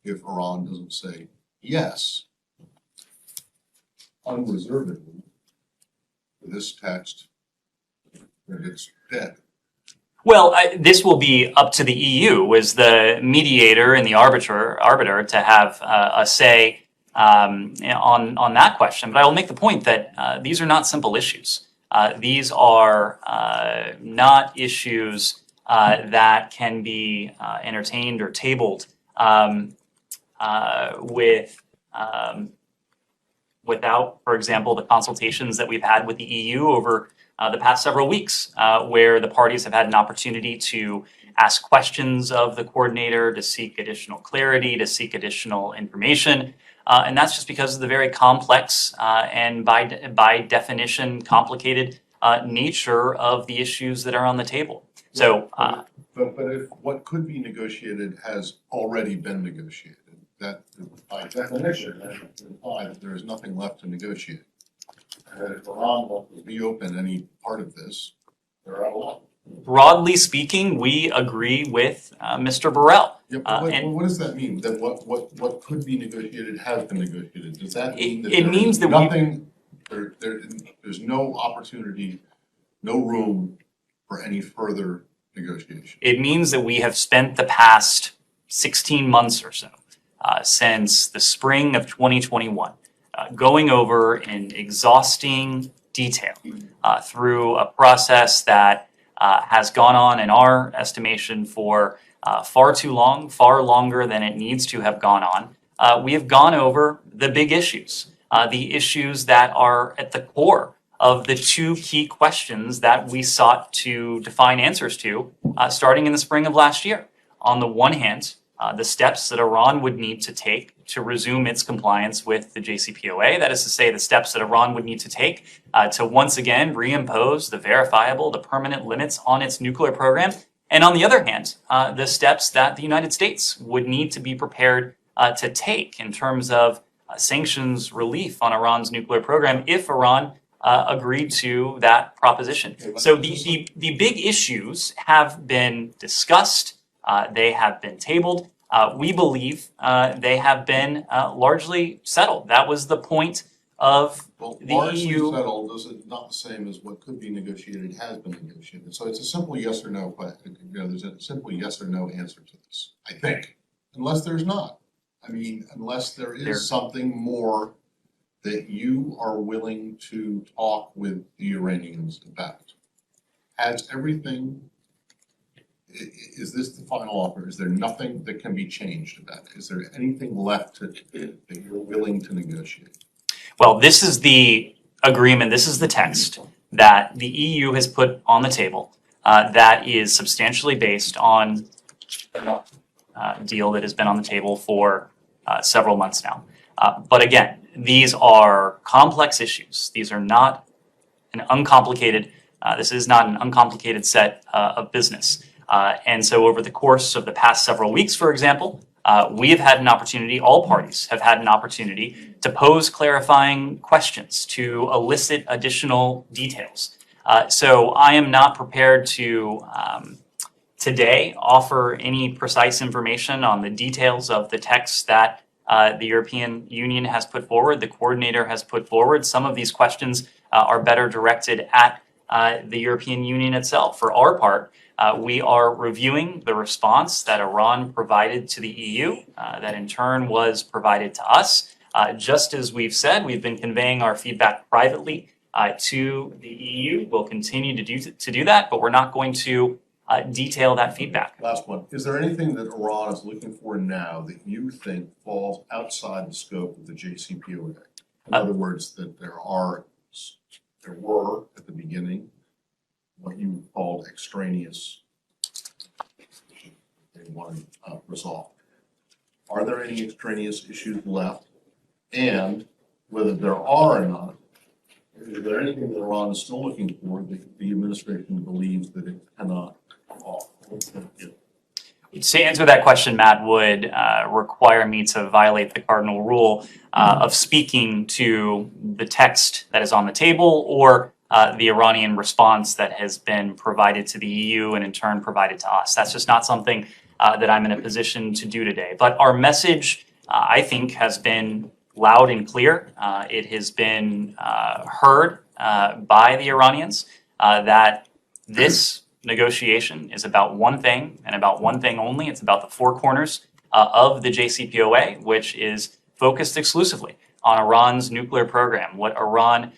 if Iran doesn't say yes, unreservedly, to this text, then it's dead. Well, this will be up to the EU as the mediator and the arbiter to have a say on that question. But I will make the point that these are not simple issues. These are not issues that can be entertained or tabled without, for example, the consultations that we've had with the EU over the past several weeks, where the parties have had an opportunity to ask questions of the coordinator, to seek additional clarity, to seek additional information. And that's just because of the very complex and by definition complicated nature of the issues that are on the table. So, but if what could be negotiated has already been negotiated, that by definition that would imply that there is nothing left to negotiate. And that if Iran wants to reopen any part of this, they're out of luck. broadly speaking, we agree with Mr. Borrell. Yeah, but what does that mean? That what could be negotiated has been negotiated? Does that mean that It means that there's no opportunity, no room for any further negotiation? It means that we have spent the past 16 months or so, since the spring of 2021, going over in exhausting detail through a process that has gone on, in our estimation, for far too long, far longer than it needs to have gone on. We have gone over the big issues, the issues that are at the core of the two key questions that we sought to define answers to starting in the spring of last year. On the one hand, the steps that Iran would need to take to resume its compliance with the JCPOA. That is to say, the steps that Iran would need to take to once again reimpose the verifiable, the permanent limits on its nuclear program. And on the other hand, the steps that the United States would need to be prepared to take in terms of sanctions relief on Iran's nuclear program if Iran agreed to that proposition. So the big issues have been discussed. They have been tabled. We believe they have been largely settled. That was the point of the largely EU. settled is not the same as what could be negotiated has been negotiated. So it's a simple yes or no question. There's a simple yes or no answer to this, I think, unless there's not. I mean, unless there is something more that you are willing to talk with the Iranians about. Has everything, is this the final offer? Is there nothing that can be changed about it? Is there anything left that you're willing to negotiate? Well, this is the agreement, this is the text that the EU has put on the table that is substantially based on a deal that has been on the table for several months now. But again, these are complex issues. These are not an uncomplicated, this is not an uncomplicated set of business. And so over the course of the past several weeks, for example, we have had an opportunity, all parties have had an opportunity to pose clarifying questions, to elicit additional details. So I am not prepared to today offer any precise information on the details of the text that the European Union has put forward, the coordinator has put forward. Some of these questions are better directed at the European Union itself. For our part, we are reviewing the response that Iran provided to the EU, that in turn was provided to us. Just as we've said, we've been conveying our feedback privately to the EU. We'll continue to do that, but we're not going to detail that feedback. Last one. Is there anything that Iran is looking for now that you think falls outside the scope of the JCPOA? In other words, that there were at the beginning what you called extraneous they want to resolve. Are there any extraneous issues left? And whether there are or not, is there anything that Iran is still looking for that the administration believes that it cannot offer? To answer that question, Matt, would require me to violate the cardinal rule of speaking to the text that is on the table or the Iranian response that has been provided to the EU and in turn provided to us. That's just not something that I'm in a position to do today. But our message, I think, has been loud and clear. It has been heard by the Iranians that this negotiation is about one thing and about one thing only. It's about the four corners of the JCPOA, which is focused exclusively on Iran's nuclear program, what Iran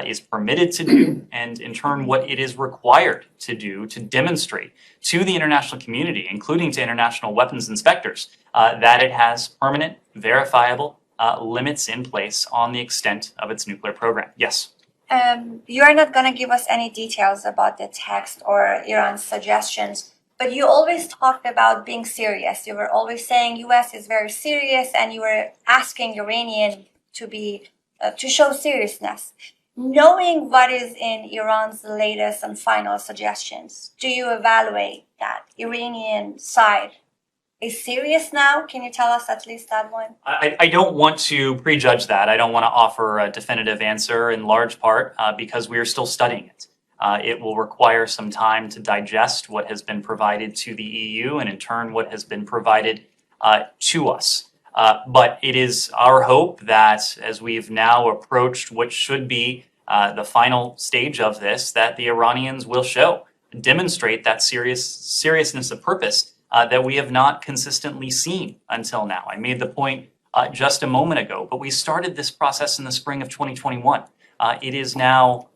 is permitted to do, and in turn what it is required to do to demonstrate to the international community, including to international weapons inspectors, that it has permanent, verifiable limits in place on the extent of its nuclear program. Yes. You are not going to give us any details about the text or Iran's suggestions, but you always talked about being serious. You were always saying U.S. is very serious, and you were asking Iranian to show seriousness. Knowing what is in Iran's latest and final suggestions, do you evaluate that Iranian side is serious now? Can you tell us at least that one? I don't want to prejudge that. I don't want to offer a definitive answer in large part because we are still studying it. It will require some time to digest what has been provided to the EU and in turn what has been provided to us. But it is our hope that as we've now approached what should be the final stage of this, that the Iranians will demonstrate that seriousness of purpose that we have not consistently seen until now. I made the point just a moment ago, but we started this process in the spring of 2021. It is now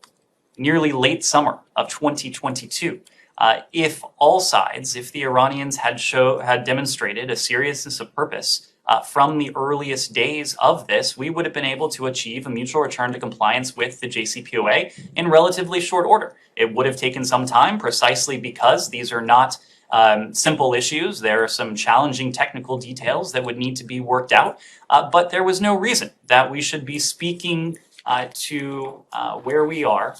nearly late summer of 2022. If all sides, if the Iranians had demonstrated a seriousness of purpose from the earliest days of this, we would have been able to achieve a mutual return to compliance with the JCPOA in relatively short order. It would have taken some time precisely because these are not simple issues. There are some challenging technical details that would need to be worked out, but there was no reason that we should be speaking to where we are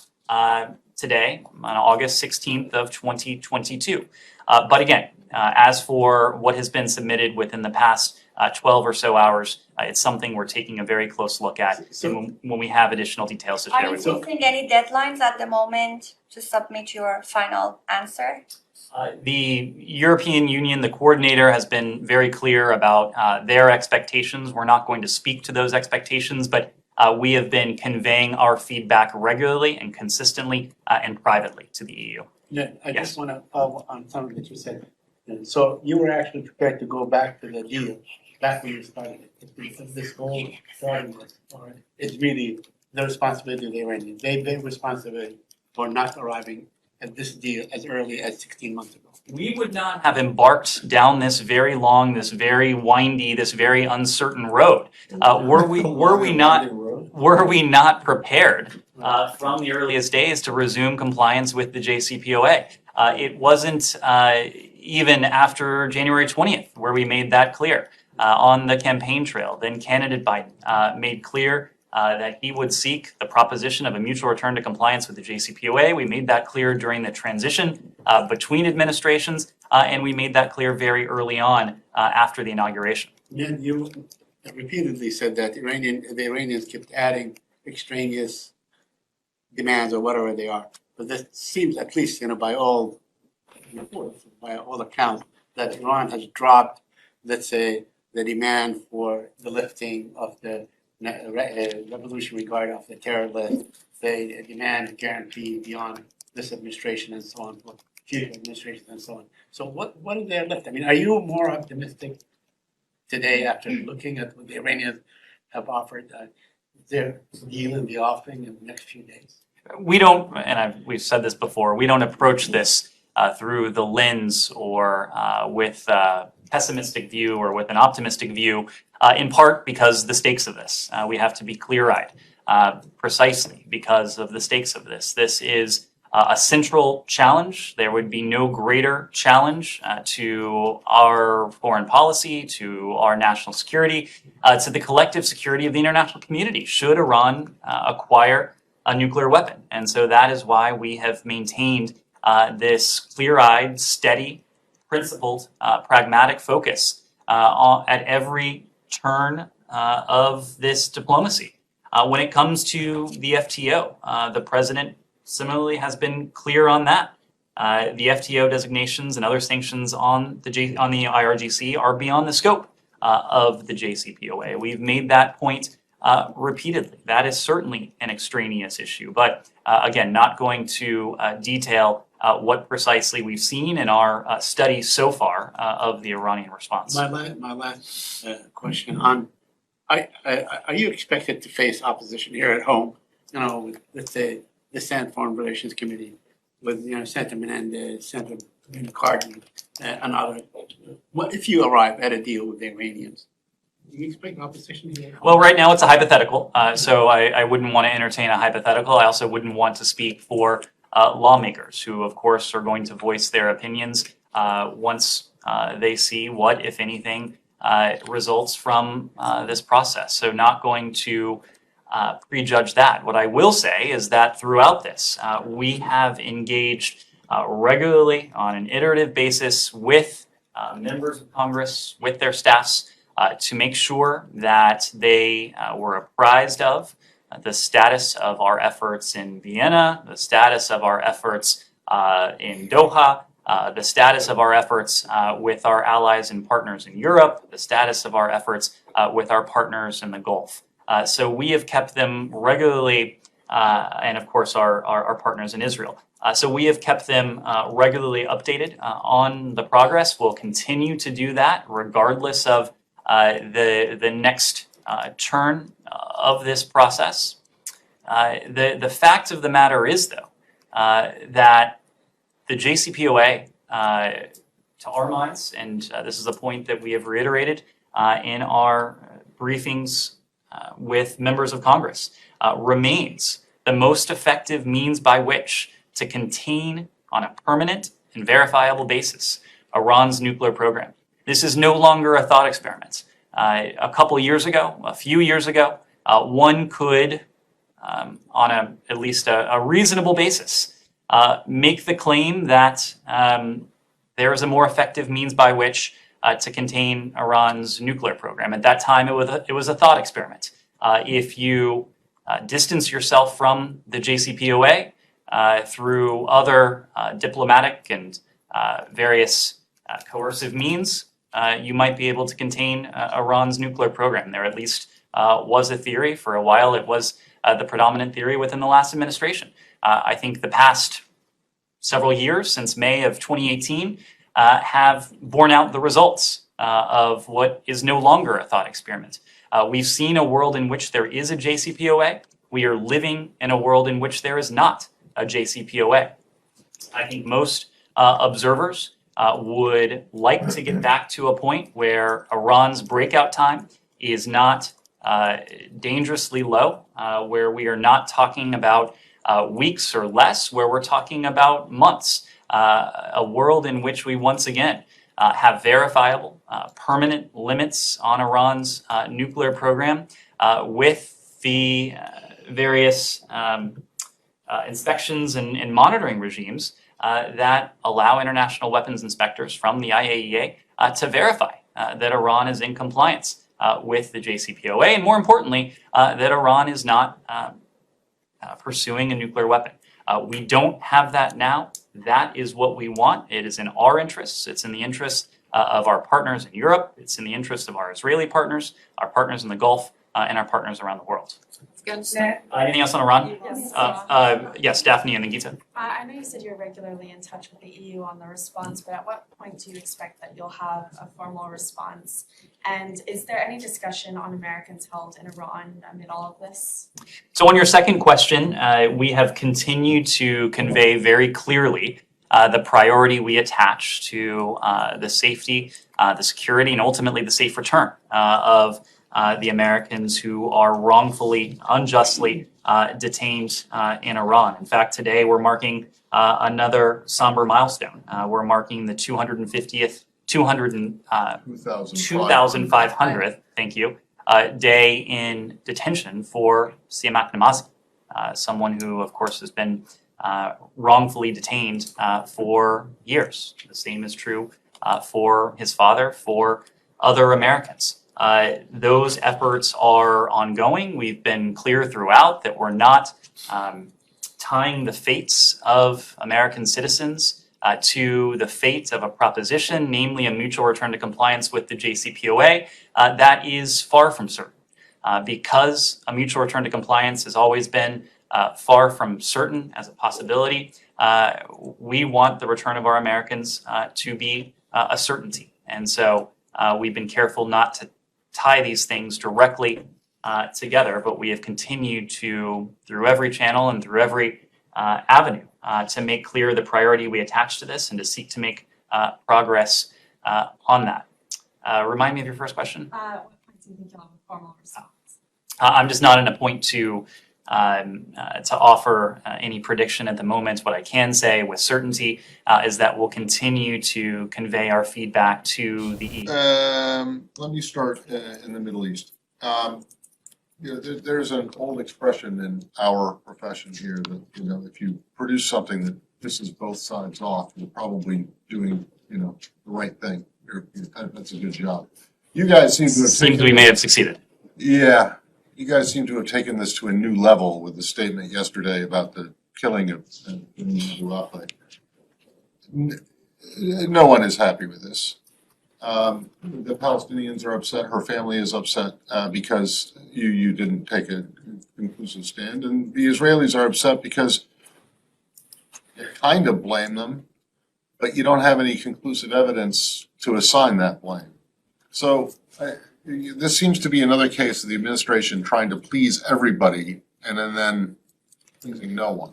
today on August 16th of 2022. But again, as for what has been submitted within the past 12 or so hours, it's something we're taking a very close look at. And when we have additional details to share, Are we you will. facing any deadlines at the moment to submit your final answer? The European Union, the coordinator, has been very clear about their expectations. We're not going to speak to those expectations, but we have been conveying our feedback regularly and consistently and privately to the EU. Yeah, I Yes. just want to follow on something that you said. And so you were actually prepared to go back to the deal back when you started it. This whole starting was, or it's really the responsibility of the Iranians. They responsibility for not arriving at this deal as early as 16 months ago. we would not have embarked down this very long, this very windy, this very uncertain road were we not prepared from the earliest days to resume compliance with the JCPOA. It wasn't even after January 20th where we made that clear on the campaign trail. Then candidate Biden made clear that he would seek the proposition of a mutual return to compliance with the JCPOA. We made that clear during the transition between administrations, and we made that clear very early on after the inauguration. Ned, you repeatedly said that the Iranians kept adding extraneous demands or whatever they are. But this seems, at least, by all reports, by all accounts, that Iran has dropped, let's say, the demand for the lifting of the Revolutionary Guard off the terror list. They demand guarantee beyond this administration and so on, for future administrations and so on. So what is their lift? I mean, are you more optimistic today after looking at what the Iranians have offered, their deal in the offing in the next few days? We don't, and we've said this before, we don't approach this through the lens or with a pessimistic view or with an optimistic view, in part because the stakes of this. We have to be clear-eyed, precisely because of the stakes of this. This is a central challenge. There would be no greater challenge to our foreign policy, to our national security, to the collective security of the international community should Iran acquire a nuclear weapon. And so that is why we have maintained this clear-eyed, steady, principled, pragmatic focus at every turn of this diplomacy. When it comes to the FTO, the president similarly has been clear on that. The FTO designations and other sanctions on the IRGC are beyond the scope of the JCPOA. We've made that point repeatedly. That is certainly an extraneous issue, but again, not going to detail what precisely we've seen in our study so far of the Iranian response. My last question on, are you expected to face opposition here at home? With, let's say, the Senate Foreign Relations Committee, with Senator Menendez, Senator Cardin, and others. What if you arrive at a deal with the Iranians? Do you expect opposition here? Well, right now it's a hypothetical, so I wouldn't want to entertain a hypothetical. I also wouldn't want to speak for lawmakers who, of course, are going to voice their opinions once they see what, if anything, results from this process. So not going to prejudge that. What I will say is that throughout this, we have engaged regularly on an iterative basis with members of Congress, with their staffs, to make sure that they were apprised of the status of our efforts in Vienna, the status of our efforts in Doha, the status of our efforts with our allies and partners in Europe, the status of our efforts with our partners in the Gulf. So we have kept them regularly, and of course our partners in Israel. So we have kept them regularly updated on the progress. We'll continue to do that regardless of the next turn of this process. The fact of the matter is, though, that the JCPOA, to our minds, and this is a point that we have reiterated in our briefings with members of Congress, remains the most effective means by which to contain on a permanent and verifiable basis Iran's nuclear program. This is no longer a thought experiment. A few years ago, one could, on at least a reasonable basis, make the claim that there is a more effective means by which to contain Iran's nuclear program. At that time, it was a thought experiment. If you distance yourself from the JCPOA through other diplomatic and various coercive means, you might be able to contain Iran's nuclear program. There at least was a theory. For a while, it was the predominant theory within the last administration. I think the past several years, since May of 2018, have borne out the results of what is no longer a thought experiment. We've seen a world in which there is a JCPOA. We are living in a world in which there is not a JCPOA. I think most observers would like to get back to a point where Iran's breakout time is not dangerously low, where we are not talking about weeks or less, where we're talking about months. A world in which we once again have verifiable, permanent limits on Iran's nuclear program with the various inspections and monitoring regimes that allow international weapons inspectors from the IAEA to verify that Iran is in compliance with the JCPOA, and more importantly, that Iran is not pursuing a nuclear weapon. We don't have that now. That is what we want. It is in our interests. It's in the interests of our partners in Europe. It's in the interest of our Israeli partners, our partners in the Gulf, and our partners around the world. Anything else on Iran? Yes, Daphne and then Gita. I know you said you're regularly in touch with the EU on the response, but at what point do you expect that you'll have a formal response? And is there any discussion on Americans held in Iran amid all of this? So on your second question, we have continued to convey very clearly the priority we attach to the safety, the security, and ultimately the safe return of the Americans who are wrongfully, unjustly detained in Iran. In fact, today we're marking another somber milestone. We're marking the 250th, 2,500th, thank you, day in detention for Siamak Namazi, someone who, of course, has been wrongfully detained for years. The same is true for his father, for other Americans. Those efforts are ongoing. We've been clear throughout that we're not tying the fates of American citizens to the fate of a proposition, namely a mutual return to compliance with the JCPOA. That is far from certain. Because a mutual return to compliance has always been far from certain as a possibility, we want the return of our Americans to be a certainty. And so we've been careful not to tie these things directly together, but we have continued to, through every channel and through every avenue, to make clear the priority we attach to this and to seek to make progress on that. Remind me of your first question. What point do you think you'll have a formal response? I'm just not in a point to offer any prediction at the moment. What I can say with certainty is that we'll continue to convey our feedback to the EU. Let me start in the Middle East. There's an old expression in our profession here that, if you produce something that pisses both sides off, you're probably doing, the right thing. That's a good job. You guys we may have succeeded. Yeah. You guys seem to have taken this to a new level with the statement yesterday about the killing of Rafi. No one is happy with this. The Palestinians are upset. Her family is upset because you didn't take a conclusive stand. And the Israelis are upset because you kind of blame them, but you don't have any conclusive evidence to assign that blame. So this seems to be another case of the administration trying to please everybody and then pleasing no one.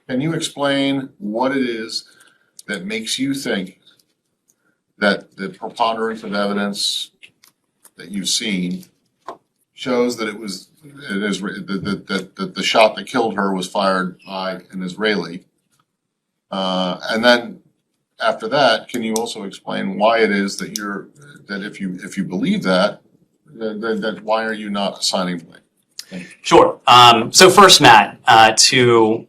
Can you explain what it is that makes you think that the preponderance of evidence that you've seen shows that that the shot that killed her was fired by an Israeli? And then after that, can you also explain why it is that if you believe that why are you not assigning blame? Sure. So first, Matt, to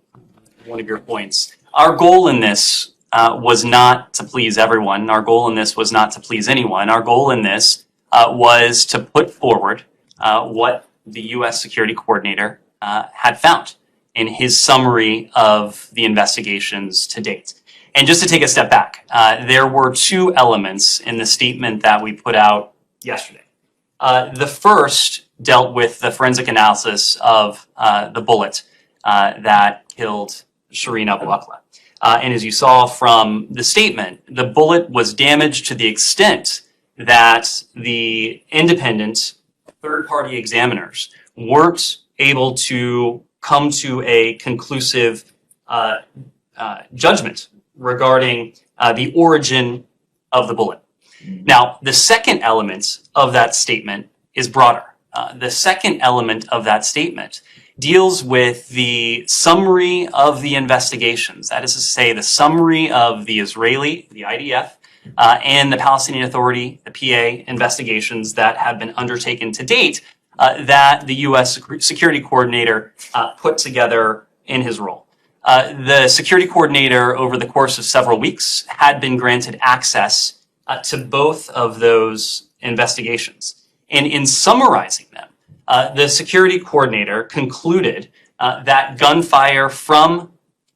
one of your points, our goal in this was not to please everyone. Our goal in this was not to please anyone. Our goal in this was to put forward what the U.S. Security Coordinator had found in his summary of the investigations to date. And just to take a step back, there were two elements in the statement that we put out yesterday. The first dealt with the forensic analysis of the bullet that killed Shireen Abu Akleh. And as you saw from the statement, the bullet was damaged to the extent that the independent third-party examiners weren't able to come to a conclusive judgment regarding the origin of the bullet. Now, the second element of that statement is broader. The second element of that statement deals with the summary of the investigations. That is to say, the summary of the Israeli, the IDF, and the Palestinian Authority, the PA, investigations that have been undertaken to date that the U.S. security coordinator put together in his role. The security coordinator, over the course of several weeks, had been granted access to both of those investigations. And in summarizing them, the security coordinator concluded that gunfire from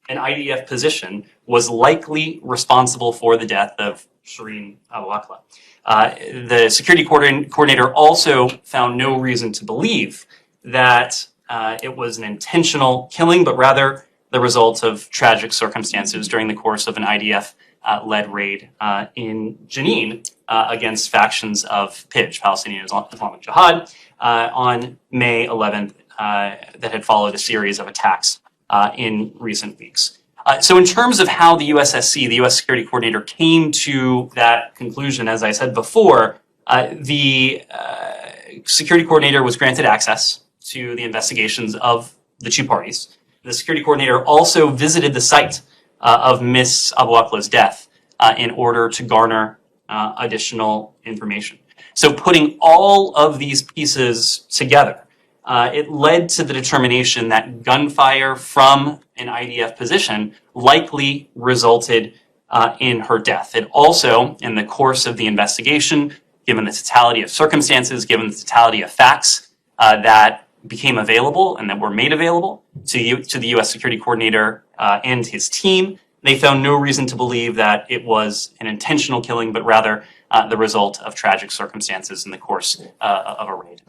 an IDF position was likely responsible for the death of Shireen Abu Akleh. The security coordinator also found no reason to believe that it was an intentional killing, but rather the result of tragic circumstances during the course of an IDF-led raid in Jenin against factions of PIJ, Palestinian Islamic Jihad, on May 11th that had followed a series of attacks in recent weeks. So in terms of how the USSC, the U.S. Security Coordinator, came to that conclusion, as I said before, the Security Coordinator was granted access to the investigations of the two parties. The Security Coordinator also visited the site of Miss Abu Akleh's death in order to garner additional information. So putting all of these pieces together, it led to the determination that gunfire from an IDF position likely resulted in her death. It also, in the course of the investigation, given the totality of circumstances, given the totality of facts that became available and that were made available to the U.S. Security Coordinator and his team, they found no reason to believe that it was an intentional killing, but rather the result of tragic circumstances in the course of a raid.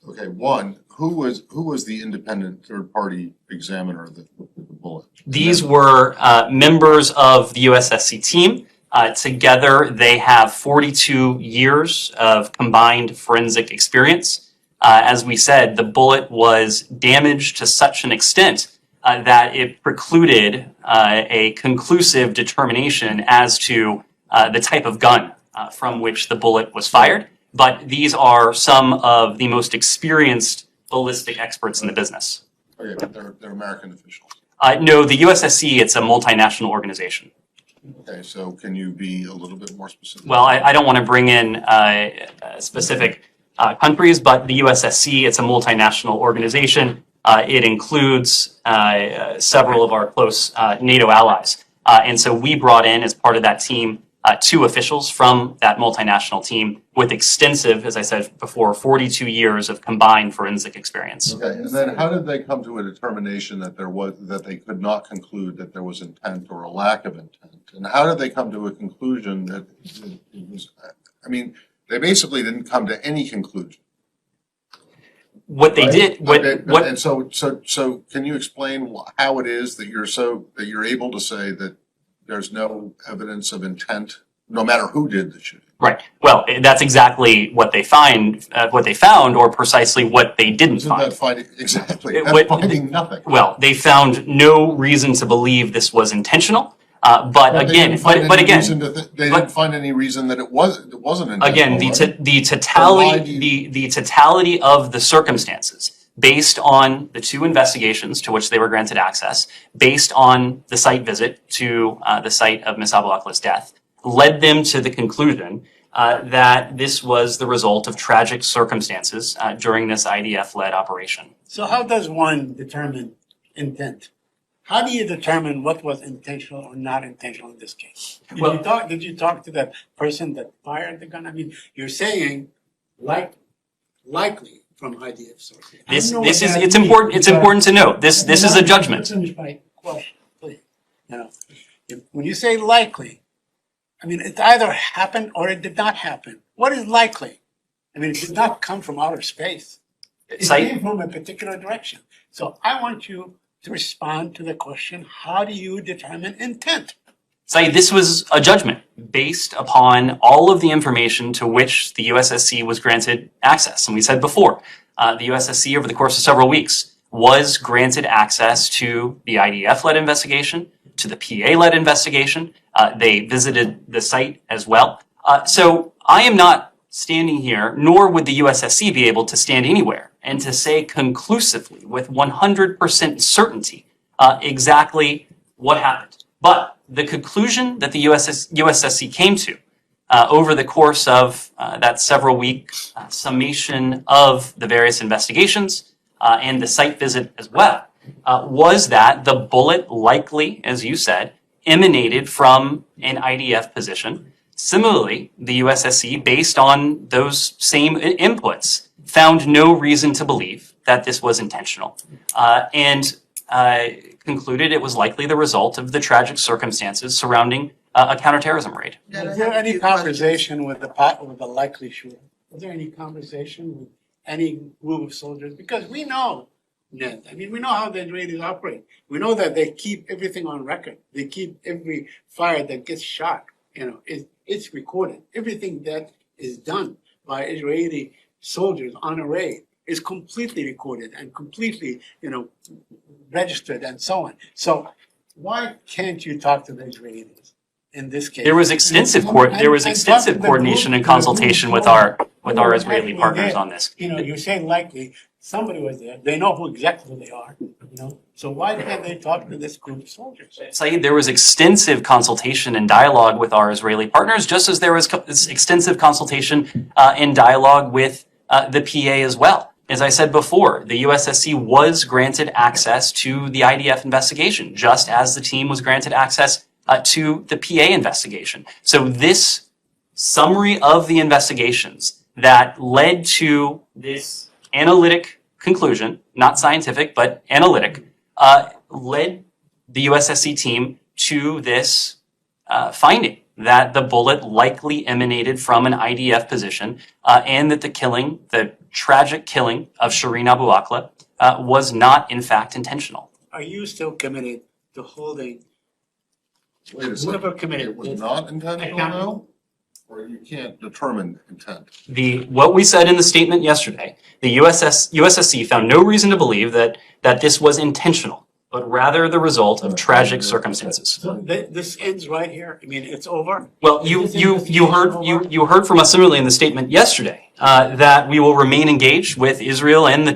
Okay, one, who was the independent third-party examiner of the bullet? These were members of the USSC team. Together, they have 42 years of combined forensic experience. As we said, the bullet was damaged to such an extent that it precluded a conclusive determination as to the type of gun from which the bullet was fired. But these are some of the most experienced ballistic experts in the business. Okay, but they're American officials. No, the USSC, it's a multinational organization. Okay, so can you be a little bit more specific? Well, I don't want to bring in specific countries, but the USSC, it's a multinational organization. It includes several of our close NATO allies. And so we brought in, as part of that team, two officials from that multinational team with extensive, as I said before, 42 years of combined forensic experience. Okay, and then how did they come to a determination that they could not conclude that there was intent or a lack of intent? And how did they come to a conclusion that it was, I mean, they basically didn't come to any conclusion. What they did, and so can you explain how it is that you're able to say that there's no evidence of intent, no matter who did the shooting? Right. Well, that's exactly what they found, or precisely what they didn't find. Exactly. That's finding nothing. Well, they found no reason to believe this was intentional. But again, they didn't find any reason that it wasn't intentional. Again, the totality of the circumstances, based on the two investigations to which they were granted access, based on the site visit to the site of Miss Abu Akleh's death, led them to the conclusion that this was the result of tragic circumstances during this IDF-led operation. So how does one determine intent? How do you determine what was intentional or not intentional in this case? Did you talk to that person that fired the gun? I mean, you're saying likely from IDF sources. It's important to note this is a judgment. Finish my question, please. When you say likely, I mean, it either happened or it did not happen. What is likely? I mean, it did not come from outer space. It came from a particular direction. So I want you to respond to the question, how do you determine intent? Saeed, this was a judgment based upon all of the information to which the USSC was granted access. And we said before, the USSC, over the course of several weeks, was granted access to the IDF-led investigation, to the PA-led investigation. They visited the site as well. So I am not standing here, nor would the USSC be able to stand anywhere and to say conclusively with 100% certainty exactly what happened. But the conclusion that the USSC came to over the course of that several-week summation of the various investigations and the site visit as well was that the bullet likely, as you said, emanated from an IDF position. Similarly, the USSC, based on those same inputs, found no reason to believe that this was intentional and concluded it was likely the result of the tragic circumstances surrounding a counterterrorism raid. Was there any conversation with the likely shooter? Was there any conversation with any group of soldiers? Because we know, Ned, I mean, we know how the Israelis operate. We know that they keep everything on record. They keep every fire that gets shot, it's recorded. Everything that is done by Israeli soldiers on a raid is completely recorded and completely, registered and so on. So why can't you talk to the Israelis in this case? There was extensive coordination and consultation with our Israeli partners on this. You say likely, somebody was there. They know exactly who they are, So why can't they talk to this group of soldiers? Saeed, there was extensive consultation and dialogue with our Israeli partners, just as there was extensive consultation and dialogue with the PA as well. As I said before, the USSC was granted access to the IDF investigation, just as the team was granted access to the PA investigation. So this summary of the investigations that led to this analytic conclusion, not scientific, but analytic, led the USSC team to this finding that the bullet likely emanated from an IDF position and that the tragic killing of Shireen Abu Akleh was not, in fact, intentional. Are you still committed to holding Wait a whoever second, committed it was this not intentional accountable? though? Or you can't determine intent? What we said in the statement yesterday, the USSC found no reason to believe that this was intentional, but rather the result of tragic circumstances. So this ends right here? I mean, it's over? Well, you heard from us similarly in the statement yesterday that we will remain engaged with Israel and the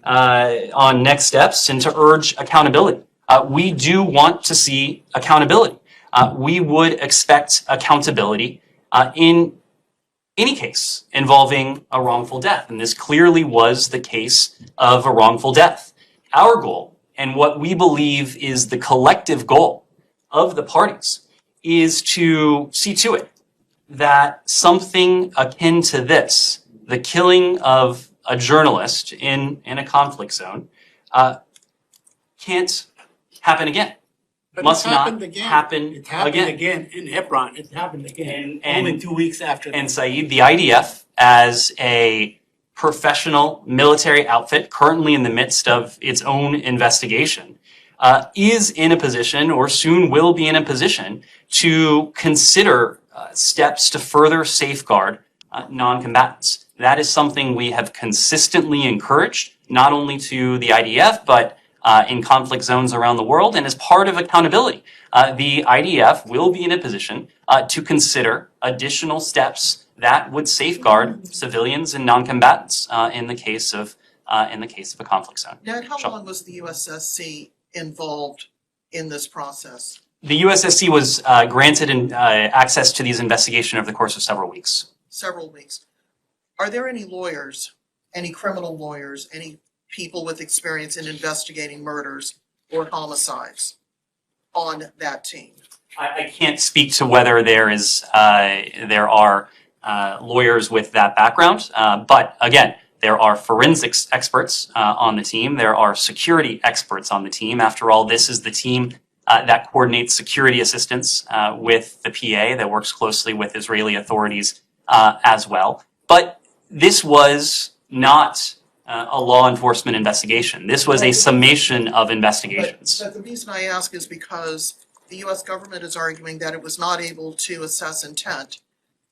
PA on next steps and to urge accountability. We do want to see accountability. We would expect accountability in any case involving a wrongful death, and this clearly was the case of a wrongful death. Our goal, and what we believe is the collective goal of the parties, is to see to it that something akin to this, the killing of a journalist in a conflict zone, can't happen again. But Must it not happened again. happen It happened again. again in Hebron. It happened again. And- Only 2 weeks after that. And Saeed, the IDF, as a professional military outfit currently in the midst of its own investigation, is in a position, or soon will be in a position, to consider steps to further safeguard non-combatants. That is something we have consistently encouraged, not only to the IDF, but in conflict zones around the world, and as part of accountability. The IDF will be in a position to consider additional steps that would safeguard civilians and non-combatants in the case of a conflict zone. Ned, how Sure. long was the USSC involved in this process? The USSC was granted access to these investigations over the course of several weeks. Several weeks. Are there any lawyers, any criminal lawyers, any people with experience in investigating murders or homicides on that team? I can't speak to whether there are lawyers with that background, but again, there are forensics experts on the team. There are security experts on the team. After all, this is the team that coordinates security assistance with the PA, that works closely with Israeli authorities as well. But this was not a law enforcement investigation. This was a summation of investigations. But the reason I ask is because the US government is arguing that it was not able to assess intent.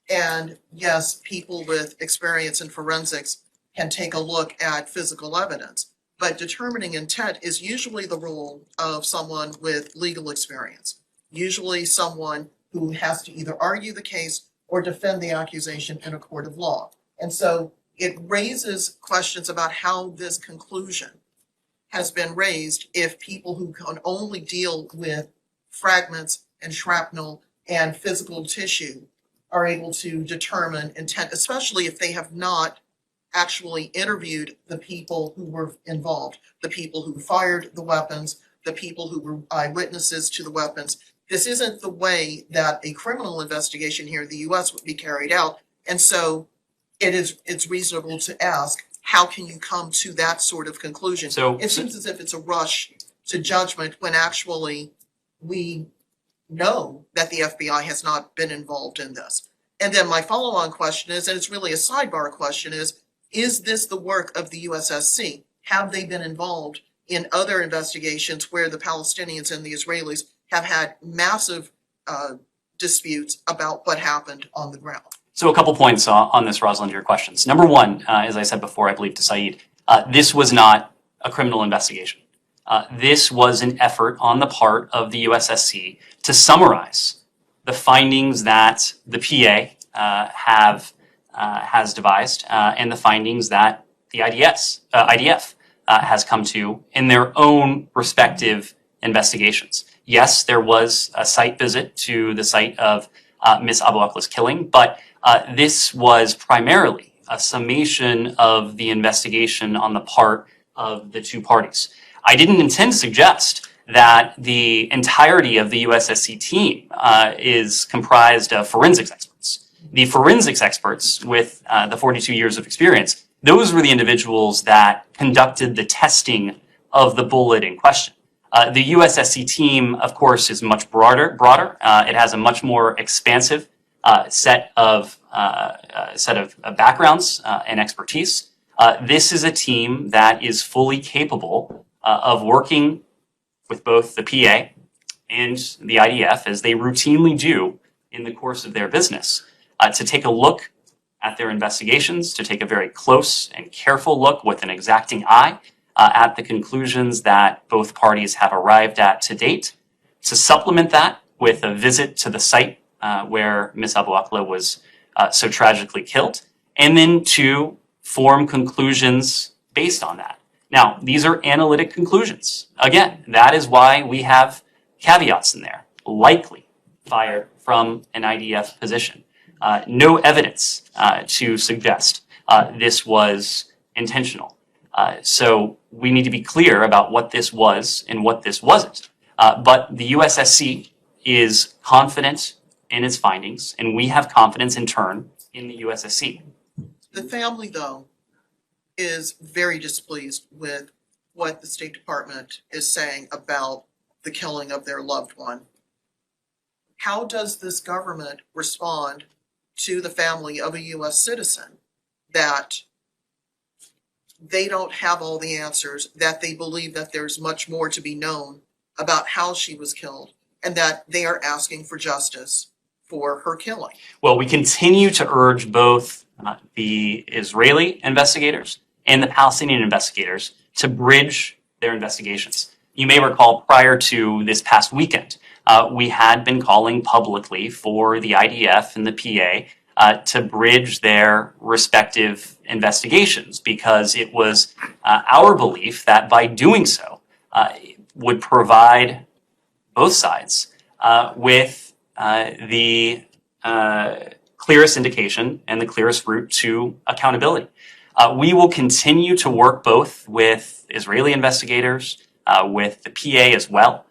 And yes, people with experience in forensics can take a look at physical evidence. but determining intent is usually the role of someone with legal experience, usually someone who has to either argue the case or defend the accusation in a court of law. And so it raises questions about how this conclusion has been raised if people who can only deal with fragments and shrapnel and physical tissue are able to determine intent, especially if they have not actually interviewed the people who were involved, the people who fired the weapons, the people who were eyewitnesses to the weapons. This isn't the way that a criminal investigation here in the US would be carried out. And so it's reasonable to ask, how can you come to that sort of conclusion? So It seems as if it's a rush to judgment when actually we know that the FBI has not been involved in this. And then my follow-on question is, and it's really a sidebar question, is this the work of the USSC? Have they been involved in other investigations where the Palestinians and the Israelis have had massive disputes about what happened on the ground? So a couple points on this, Rosalind, to your questions. Number one, as I said before, I believe to Saeed, this was not a criminal investigation. This was an effort on the part of the USSC to summarize the findings that the PA has devised and the findings that the IDF has come to in their own respective investigations. Yes, there was a site visit to the site of Miss Abu Akla's killing, but this was primarily a summation of the investigation on the part of the two parties. I didn't intend to suggest that the entirety of the USSC team is comprised of forensics experts. The forensics experts with the 42 years of experience, those were the individuals that conducted the testing of the bullet in question. The USSC team, of course, is much broader. It has a much more expansive set of backgrounds and expertise. This is a team that is fully capable of working with both the PA and the IDF, as they routinely do in the course of their business, to take a look at their investigations, to take a very close and careful look with an exacting eye at the conclusions that both parties have arrived at to date, to supplement that with a visit to the site where Miss Abu Akla was so tragically killed, and then to form conclusions based on that. Now, these are analytic conclusions. Again, that is why we have caveats in there. Likely fired from an IDF position. No evidence to suggest this was intentional. So we need to be clear about what this was and what this wasn't. But the USSC is confident in its findings, and we have confidence in turn in the USSC. The family, though, is very displeased with what the State Department is saying about the killing of their loved one. How does this government respond to the family of a U.S. citizen that they don't have all the answers, that they believe that there's much more to be known about how she was killed, and that they are asking for justice for her killing? Well, we continue to urge both the Israeli investigators and the Palestinian investigators to bridge their investigations. You may recall prior to this past weekend, we had been calling publicly for the IDF and the PA to bridge their respective investigations, because it was our belief that by doing so would provide both sides with the clearest indication and the clearest route to accountability. We will continue to work both with Israeli investigators, with the PA as well,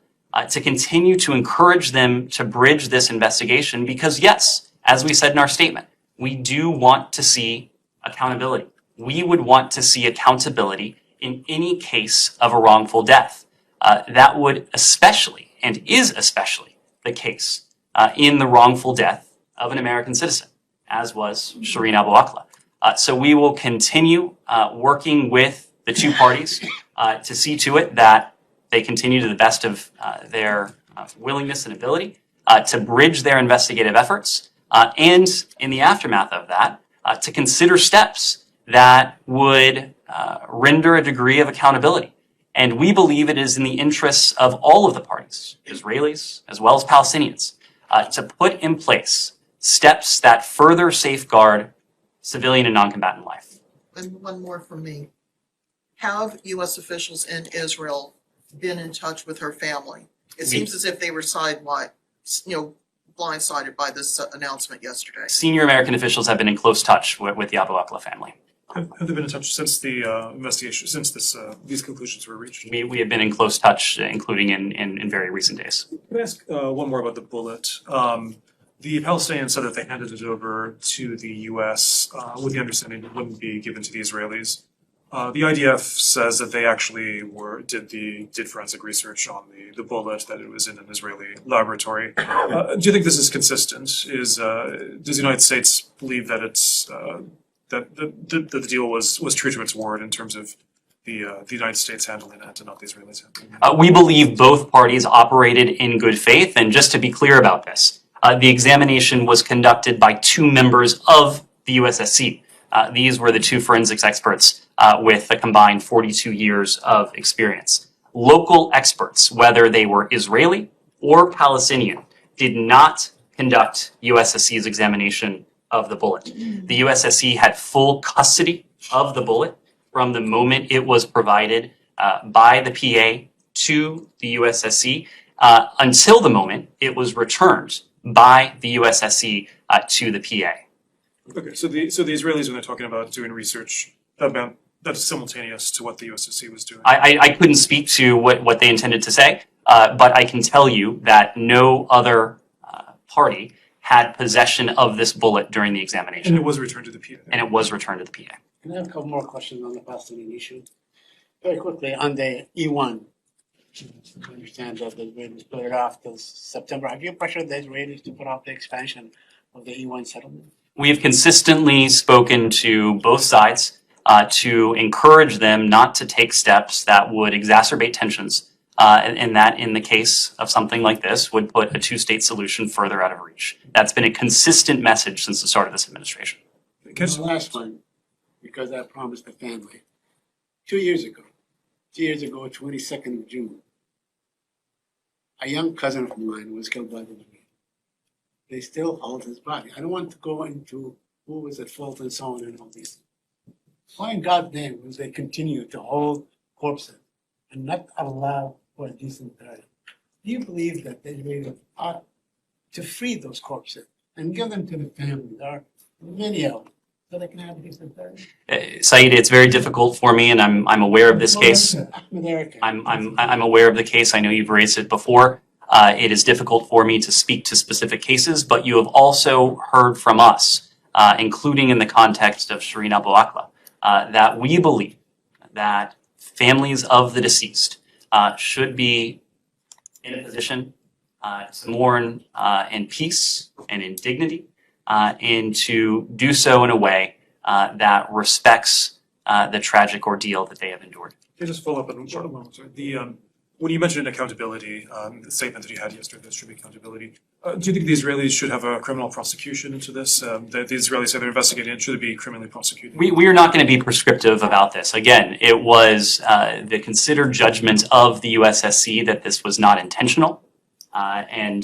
to continue to encourage them to bridge this investigation, because yes, as we said in our statement, we do want to see accountability. We would want to see accountability in any case of a wrongful death. That would especially, and is especially, the case in the wrongful death of an American citizen, as was Shireen Abu Akleh. So we will continue working with the two parties to see to it that they continue to the best of their willingness and ability to bridge their investigative efforts, and in the aftermath of that, to consider steps that would render a degree of accountability. And we believe it is in the interests of all of the parties, Israelis as well as Palestinians, to put in place steps that further safeguard civilian and non-combatant life. And one more from me. Have U.S. officials in Israel been in touch with her family? It seems as if they were blindsided by this announcement yesterday. Senior American officials have been in close touch with the Abu Akla family. Have they been in touch since the investigation, since these conclusions were reached? We have been in close touch, including in very recent days. Can I ask one more about the bullet? The Palestinians said that they handed it over to the U.S. With the understanding it wouldn't be given to the Israelis. The IDF says that they actually did forensic research on the bullet, that it was in an Israeli laboratory. Do you think this is consistent? Does the United States believe that it's that the deal was true to its word in terms of the United States handling it and not the Israelis handling it? We believe both parties operated in good faith, and just to be clear about this, the examination was conducted by two members of the USSC. These were the two forensics experts with a combined 42 years of experience. Local experts, whether they were Israeli or Palestinian, did not conduct USSC's examination of the bullet. The USSC had full custody of the bullet from the moment it was provided by the PA to the USSC until the moment it was returned by the USSC to the PA. Okay, so the Israelis, when they're talking about doing research, that's simultaneous to what the USSC was doing. I couldn't speak to what they intended to say, but I can tell you that no other party had possession of this bullet during the examination. And it was returned to the PA. And it was returned to the PA. Can I have a couple more questions on the Palestinian issue? Very quickly, on the E1, I understand that the Israelis put it off till September. Have you pressured the Israelis to put off the expansion of the E1 settlement? We have consistently spoken to both sides to encourage them not to take steps that would exacerbate tensions, and that in the case of something like this would put a two-state solution further out of reach. That's been a consistent message since the start of this administration. And the last one, because I promised the family. 2 years ago, 22nd of June, a young cousin of mine was killed by the Israelis. They still hold his body. I don't want to go into who was at fault and so on and all these things. Why in God's name will they continue to hold corpses and not allow for a decent burial? Do you believe that the Israelis ought to free those corpses and give them to the family? There are many of them, so they can have a decent burial. Saeed, it's very difficult for me, and I'm aware of this case. I'm aware of the case. I know you've raised it before. It is difficult for me to speak to specific cases, but you have also heard from us, including in the context of Shireen Abu Akleh, that we believe that families of the deceased should be in a position to mourn in peace and in dignity, and to do so in a way that respects the tragic ordeal that they have endured. Can I just follow up on one? Sorry. When you mentioned accountability, the statement that you had yesterday, there should be accountability. Do you think the Israelis should have a criminal prosecution into this? The Israelis say they're investigating it. Should it be criminally prosecuted? We are not going to be prescriptive about this. Again, it was the considered judgment of the USSC that this was not intentional, and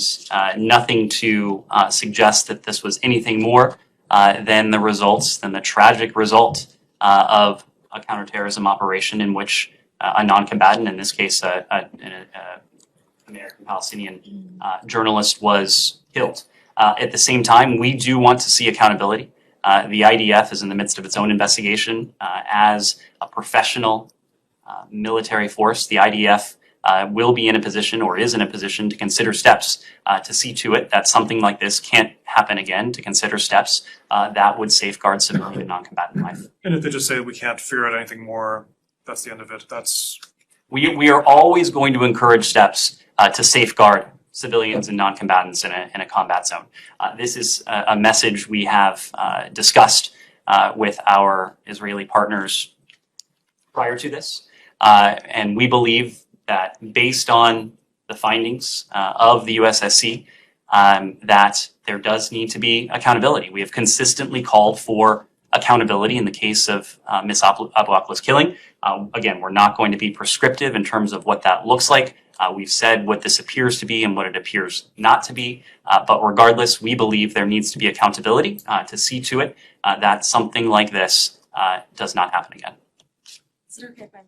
nothing to suggest that this was anything more than the tragic result of a counterterrorism operation in which a non-combatant, in this case, an American-Palestinian journalist, was killed. At the same time, we do want to see accountability. The IDF is in the midst of its own investigation. As a professional military force, the IDF will be in a position, or is in a position, to consider steps to see to it that something like this can't happen again, to consider steps that would safeguard civilian and non-combatant life. And if they just say we can't figure out anything more, that's the end of it. We are always going to encourage steps to safeguard civilians and non-combatants in a combat zone. This is a message we have discussed with our Israeli partners prior to this, and we believe that based on the findings of the USSC, that there does need to be accountability. We have consistently called for accountability in the case of Ms. Abu Akla's killing. Again, we're not going to be prescriptive in terms of what that looks like. We've said what this appears to be and what it appears not to be. But regardless, we believe there needs to be accountability to see to it that something like this does not happen again. Is it okay if I